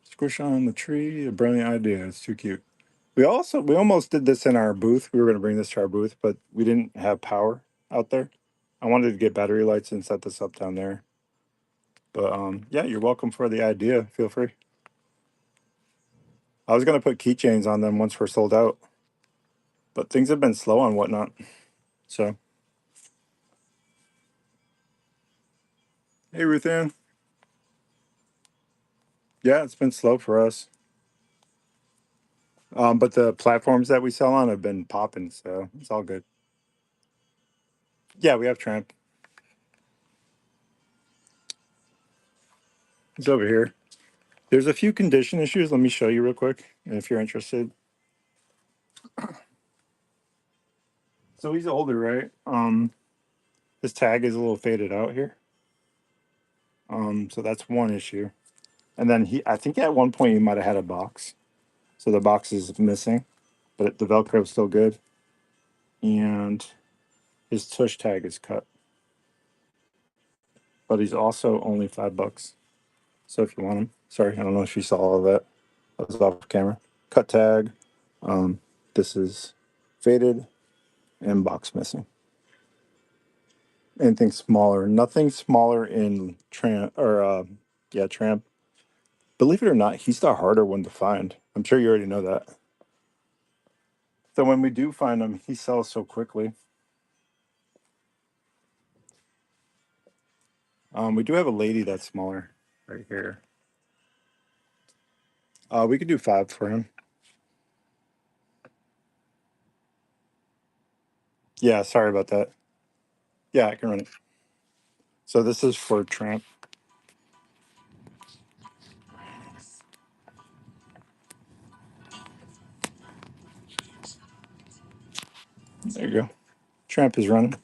Squish on the tree. A brilliant idea. It's too cute. We almost did this in our booth. We were going to bring this to our booth, but we didn't have power out there. I wanted to get battery lights and set this up down there. But yeah, you're welcome for the idea. Feel free. I was going to put keychains on them once we're sold out, but things have been slow on whatnot. So Hey, Ruth Ann. Yeah, it's been slow for us. But the platforms that we sell on have been popping, so it's all good. Yeah, we have Tramp. It's over here. There's a few condition issues. Let me show you real quick, if you're interested. So he's older, right? His tag is a little faded out here. So that's one issue. And then I think at one point he might have had a box. So the box is missing, but the Velcro is still good. And his tush tag is cut, but he's also only $5. So if you want him, sorry, I don't know if you saw all of that. I was off camera. Cut tag. Um, this is faded and box missing. Anything smaller? Nothing smaller in tramp or yeah, tramp. Believe it or not, he's the harder one to find. I'm sure you already know that. So when we do find him, he sells so quickly. We do have a lady that's smaller right here. We could do 5 for him. Yeah, sorry about that. Yeah, I can run it. So this is for tramp. There you go. Tramp is running.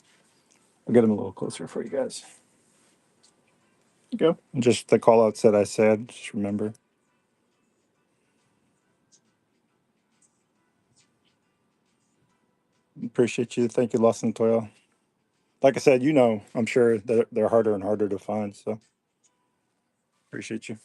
I'll get him a little closer for you guys. You go. And just the call outs that I said, just remember. Appreciate you. Thank you, Lost and Toil. Like I said, I'm sure that they're harder and harder to find. So appreciate you.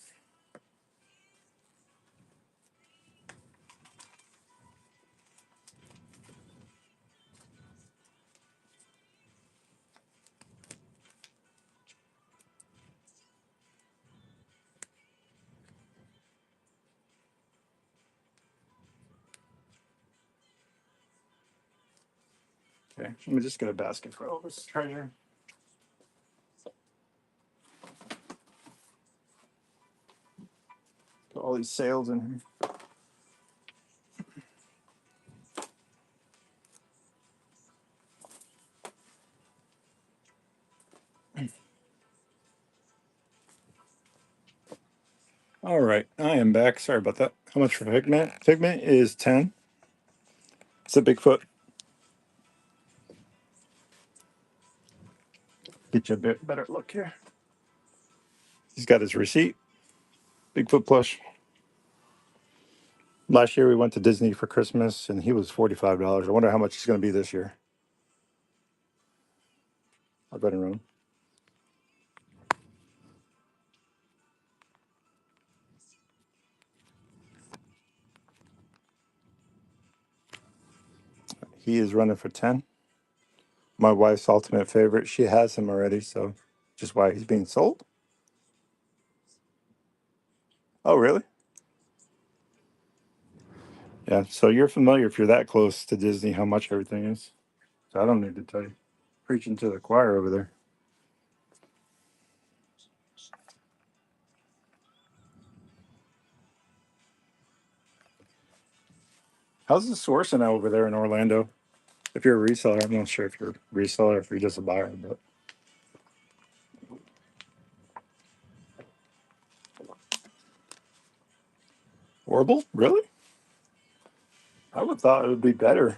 Okay, let me just get a basket for all this treasure. Put all these sales in here. All right, I am back. Sorry about that. How much for Figment? Figment is 10. It's a Bigfoot. Get you a bit better look here. He's got his receipt. Bigfoot plush. Last year we went to Disney for Christmas and he was $45. I wonder how much he's going to be this year. I'll go ahead and run him. He is running for 10. My wife's ultimate favorite. She has him already, so just why he's being sold. Oh, really? Yeah. So you're familiar if you're that close to Disney how much everything is. So I don't need to tell you. Preaching to the choir over there. How's the sourcing out over there in Orlando? If you're a reseller, I'm not sure if you're a reseller or if you're just a buyer, but horrible? Really? I would have thought it would be better.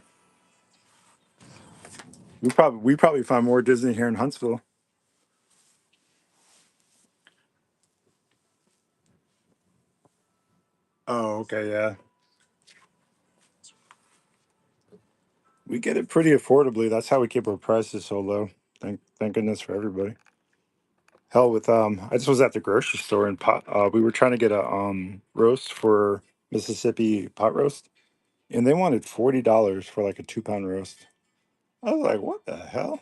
We probably find more Disney here in Huntsville. Oh, okay, yeah. We get it pretty affordably. That's how we keep our prices so low. Thank goodness for everybody. Hell with I just was at the grocery store and we were trying to get a roast for Mississippi pot roast and they wanted $40 for like a 2 pound roast. I was like, what the hell?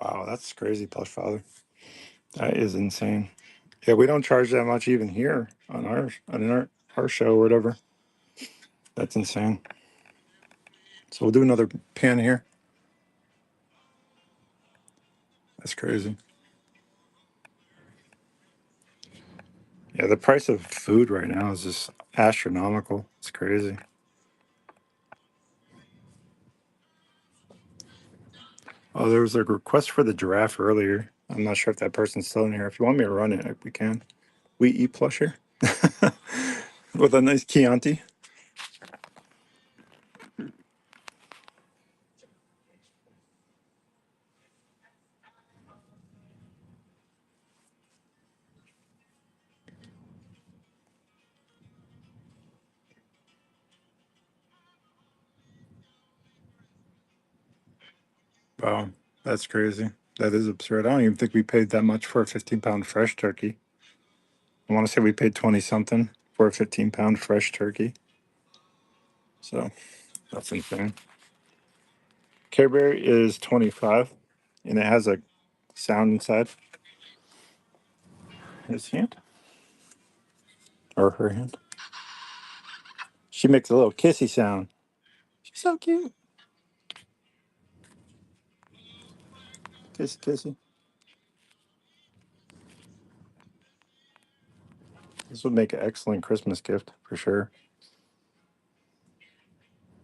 Wow, that's crazy, Plush Father. That is insane. Yeah, we don't charge that much even here on our show or whatever. That's insane. So we'll do another pan here. That's crazy. Yeah, the price of food right now is just astronomical. It's crazy. Oh, there was a request for the giraffe earlier. I'm not sure if that person's still in here. If you want me to run it, we can. We eat plush here with a nice Chianti. Wow, that's crazy. That is absurd. I don't even think we paid that much for a 15-pound fresh turkey. I want to say we paid 20 something for a 15-pound fresh turkey. So that's insane. Care Bear is 25 and it has a sound inside his hand or her hand. She makes a little kissy sound. She's so cute. Kissy, kissy. This would make an excellent Christmas gift for sure.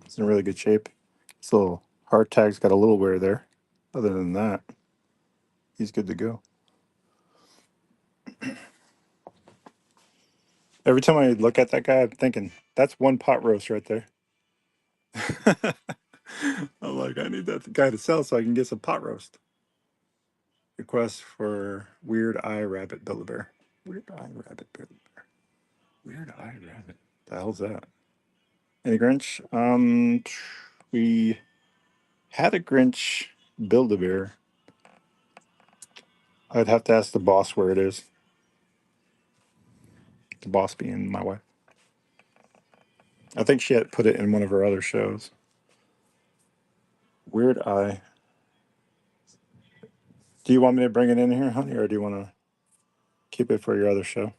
It's in really good shape. This little heart tag's got a little wear there. Other than that, he's good to go. Every time I look at that guy, I'm thinking, that's one pot roast right there. I'm like, I need that guy to sell so I can get some pot roast. Request for Weird Eye Rabbit Build-A-Bear. Weird Eye Rabbit Build-A-Bear. Weird Eye Rabbit. The hell's that? Any Grinch? We had a Grinch Build-A-Bear. I'd have to ask the boss where it is. The boss being my wife. I think she had put it in one of her other shows. Weird Eye. Do you want me to bring it in here, honey, or do you want to keep it for your other show?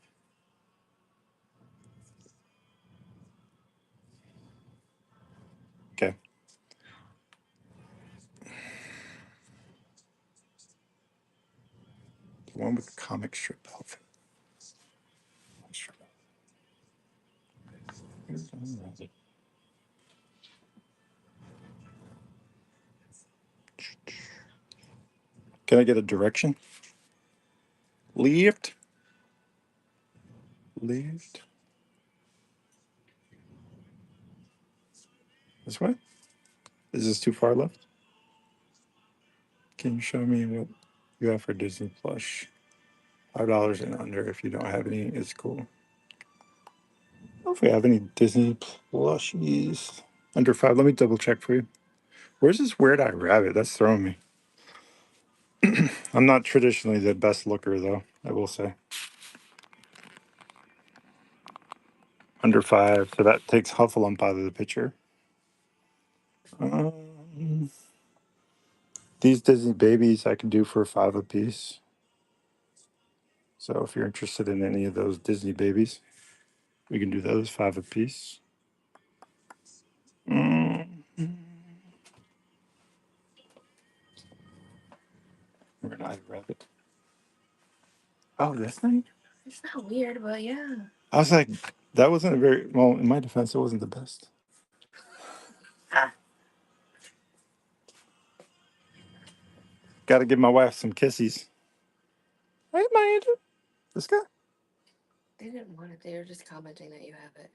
Okay. The one with the comic strip outfit. Can I get a direction? Left. Left. This way? Is this too far left? Can you show me what you have for Disney Plush? $5 and under. If you don't have any, it's cool. I don't know if we have any Disney plushies under 5. Let me double check for you. Where's this Weird Eye Rabbit? That's throwing me. I'm not traditionally the best looker, though, I will say. Under 5, so that takes Huffalump out of the picture. These Disney babies I can do for 5 apiece. So if you're interested in any of those Disney babies, we can do those 5 apiece. Weird Eye Rabbit. Oh, this thing? It's not weird, but yeah. I was like, that wasn't a very well. In my defense, it wasn't the best. Got to give my wife some kissies. Hey, my angel. This guy. They didn't want it. They were just commenting that you have it.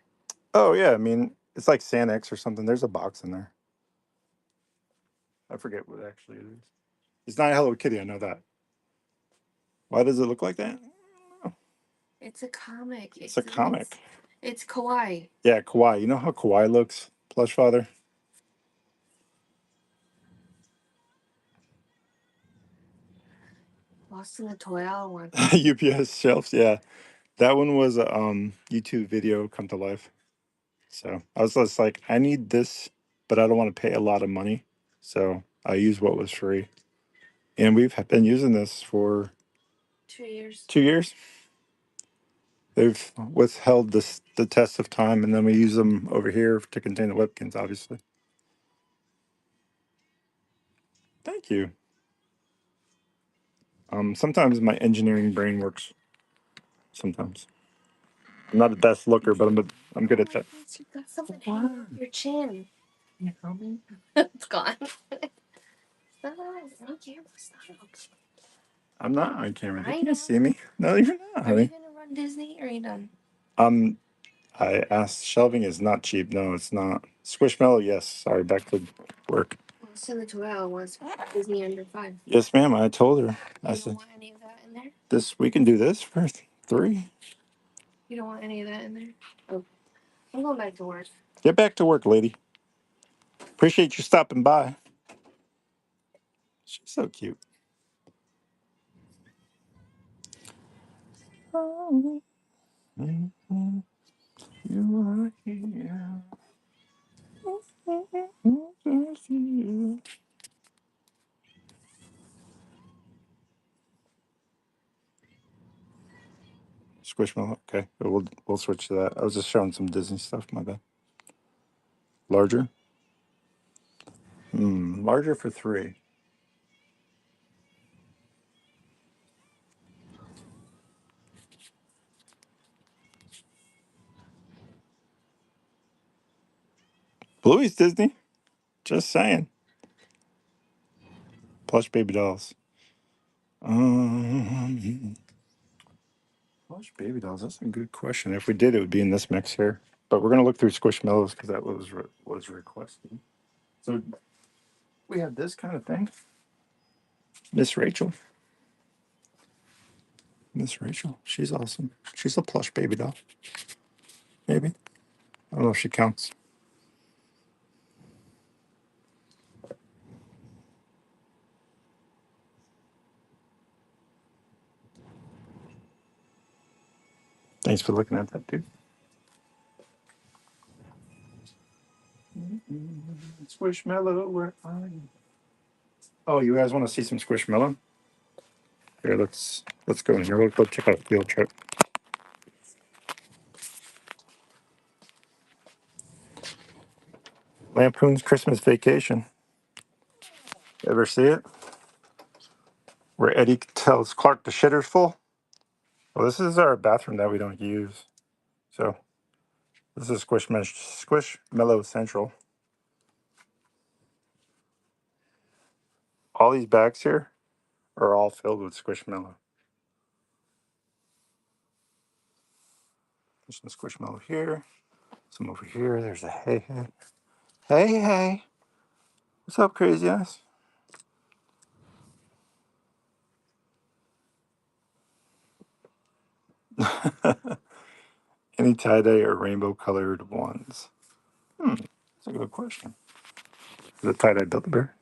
Oh yeah, I mean it's like Sanex or something. There's a box in there. I forget what actually it is. It's not a Hello Kitty. I know that. Why does it look like that? It's a comic. It's a comic. It's kawaii. Yeah, kawaii. You know how kawaii looks, Plush Father? Lost in the toy aisle one. UPS shelves. Yeah, that one was a YouTube video come to life. So I was just like, I need this, but I don't want to pay a lot of money. So I used what was free. And we've been using this for 2 years. 2 years. They've withheld the test of time, and then we use them over here to contain the Whipkins, obviously. Thank you. Sometimes my engineering brain works. Sometimes I'm not the best looker, but I'm good at that. You got something hanging off your chin. You know me? It's gone. Stop. On camera. Stop. I'm not on camera. I You know. can't see me. No, you're not, Are you honey. gonna run Disney or are you done? I asked. Shelving is not cheap. No, it's not. Squishmallow, yes. Sorry, back to work. Well, send it to Al once Disney under 5. Yes, ma'am. I told her. I You said don't want any of that in there? this. We can do this for 3. You don't want any of that in there? Oh, I'm going back to work. Get back to work, lady. Appreciate you stopping by. She's so cute. Oh, you are here. Squishmallow. Okay, we'll switch to that. I was just showing some Disney stuff. My bad. Larger. Larger for 3. Bluey's Disney. Just saying. Plush baby dolls. Plush baby dolls. That's a good question. If we did, it would be in this mix here. But we're gonna look through Squishmallows because that was requested. So we have this kind of thing. Miss Rachel. Miss Rachel. She's awesome. She's a plush baby doll. Maybe. I don't know if she counts. Thanks for looking at that, dude. Squishmallow, where are you? Oh, you guys want to see some Squishmallow? Here, let's go in here. We'll go check out Field Trip. Lampoon's Christmas Vacation. Ever see it? Where Eddie tells Clark the shitter's full. Well, this is our bathroom that we don't use. So this is Squishmallow Central. All these bags here are all filled with Squishmallow. There's some Squishmallow here. Some over here. There's a hey hey. Hey hey. What's up, crazy ass? Any tie-dye or rainbow colored ones? That's a good question. Is it tie-dye Build-A-Bear?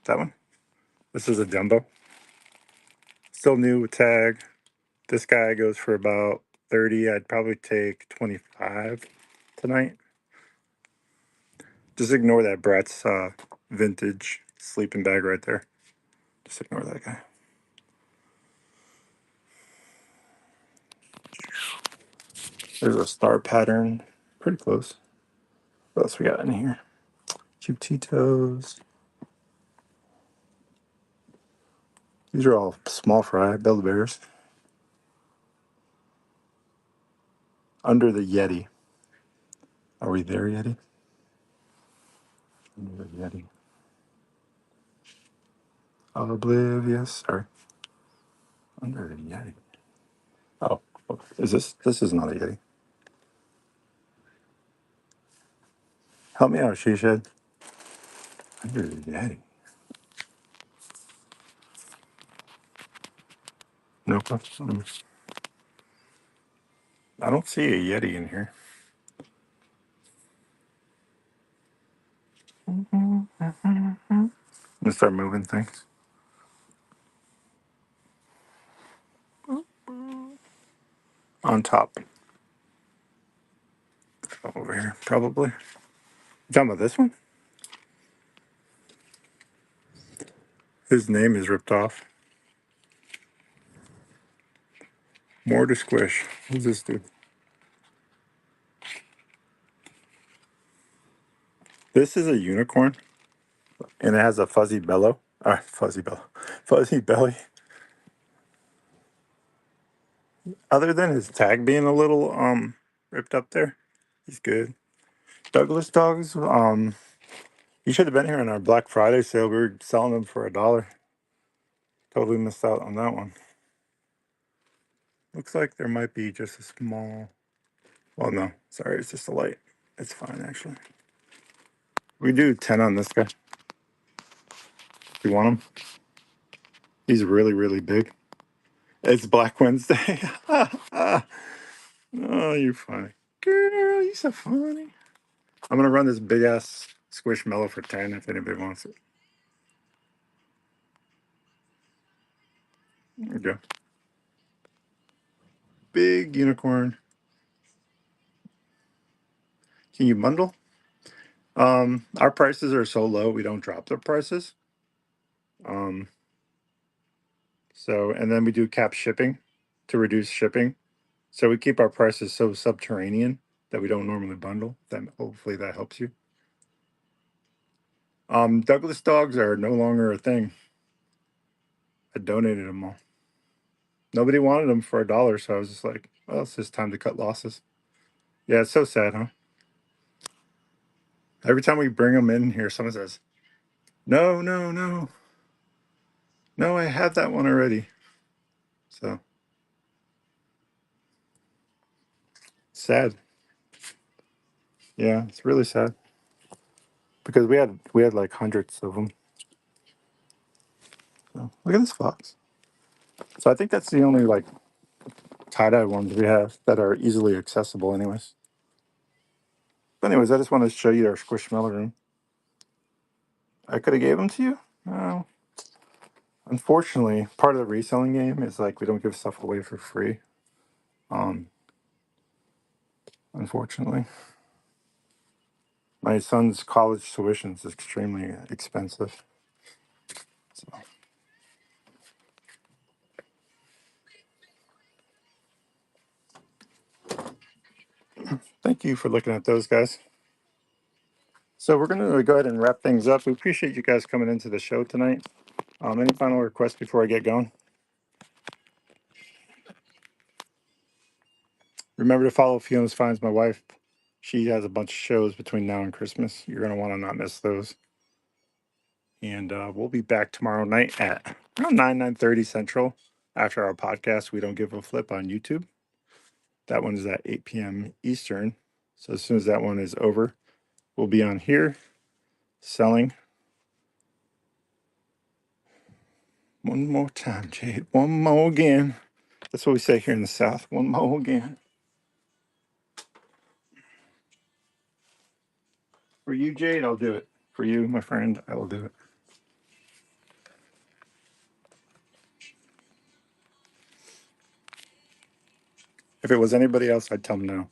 That one. This is a Dumbo. Still new with tag. This guy goes for about 30. I'd probably take 25 tonight. Just ignore that Bratz vintage sleeping bag right there. Just ignore that guy. There's a star pattern. Pretty close. What else we got in here? Cutitos. These are all small fry Build-A-Bears. Under the Yeti. Are we there, Yeti? Under the Yeti. Oblivious. Sorry. Under the Yeti. Oh, is this? This is not a Yeti. Help me out, she said. Under the Yeti. Nope. I don't see a Yeti in here. I'm gonna start moving things. On top. Over here, probably. You talking about this one? His name is ripped off. More to squish. Who's this dude? This is a unicorn, and it has a fuzzy bellow. Fuzzy bellow. Fuzzy belly. Other than his tag being a little ripped up there, he's good. Douglas dogs. You should have been here on our Black Friday sale. We were selling them for $1. Totally missed out on that one. Looks like there might be just a small. Well, no, sorry, it's just a light. It's fine actually. We do 10 on this guy. You want him? He's really, really big. It's Black Wednesday. Oh, you're funny. Girl, you're so funny. I'm going to run this big ass Squishmallow for 10 if anybody wants it. There we go. Big unicorn. Can you bundle? Our prices are so low, we don't drop the prices. Um, and then we do cap shipping to reduce shipping. So we keep our prices so subterranean that we don't normally bundle. Then hopefully that helps you. Douglas dogs are no longer a thing. I donated them all. Nobody wanted them for $1, so I was just like, well, it's just time to cut losses. Yeah, it's so sad, huh? Every time we bring them in here, someone says, no, no, no. No, I have that one already. So sad. Yeah, it's really sad. Because we had like hundreds of them. So, look at this fox. So I think that's the only like tie-dye ones we have that are easily accessible anyways. But anyways, I just wanted to show you our Squishmallow room. I could have gave them to you. No. Unfortunately, part of the reselling game is like we don't give stuff away for free. Um, Unfortunately. My son's college tuition is extremely expensive. So thank you for looking at those guys. So we're going to go ahead and wrap things up. We appreciate you guys coming into the show tonight. Any final requests before I get going? Remember to follow Fiona's Finds My Wife. She has a bunch of shows between now and Christmas. You're going to want to not miss those. And we'll be back tomorrow night at around 9:30 Central. After our podcast, We Don't Give a Flip on YouTube. That one is at 8 p.m. Eastern. So as soon as that one is over, we'll be on here selling. One more time, Jade. One more again. That's what we say here in the South. One more again. For you, Jade, I'll do it. For you, my friend, I will do it. If it was anybody else, I'd tell them no.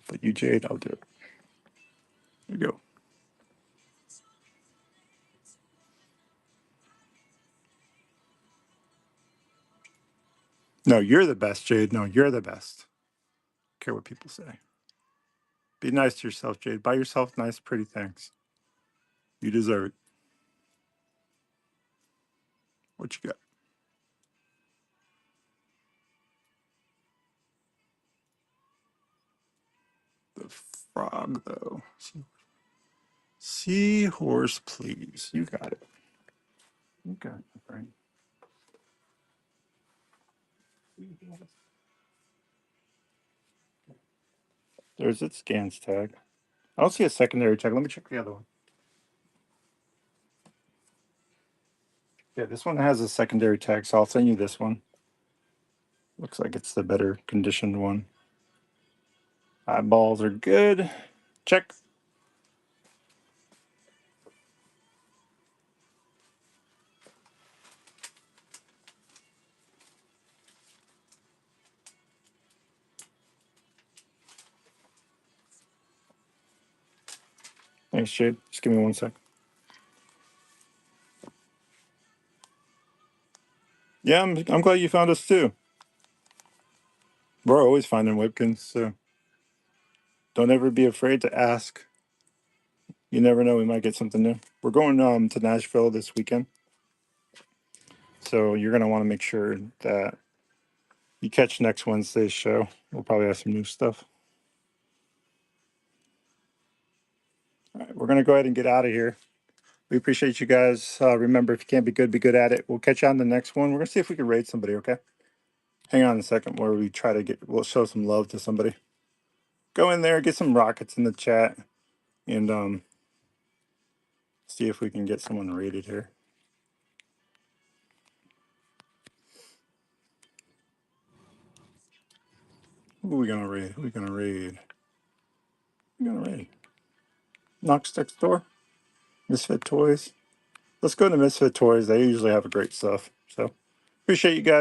But you, Jade, I'll do it. Here you go. No, you're the best, Jade. No, you're the best. Don't care what people say. Be nice to yourself, Jade. Buy yourself nice, pretty things. You deserve it. What you got? The frog, though. Seahorse, please. You got it. You got it, my friend. There's its scans tag. I don't see a secondary tag. Let me check the other one. Yeah, this one has a secondary tag, so I'll send you this one. Looks like it's the better conditioned one. Eyeballs are good. Check. Thanks, Jade. Just give me 1 sec. Yeah, I'm glad you found us too. We're always finding Webkins, so don't ever be afraid to ask. You never know, we might get something new. We're going to Nashville this weekend, so you're gonna want to make sure that you catch next Wednesday's show. We'll probably have some new stuff. All right, we're gonna go ahead and get out of here. We appreciate you guys. Remember, if you can't be good at it. We'll catch you on the next one. We're gonna see if we can raid somebody. Okay, hang on a second. Where we try to we'll show some love to somebody. Go in there, get some rockets in the chat, and see if we can get someone raided here. Who are we gonna raid? Who are we gonna raid? Who are we gonna raid? Knox Next Door? Misfit Toys? Let's go to Misfit Toys. They usually have a great stuff. So appreciate you guys.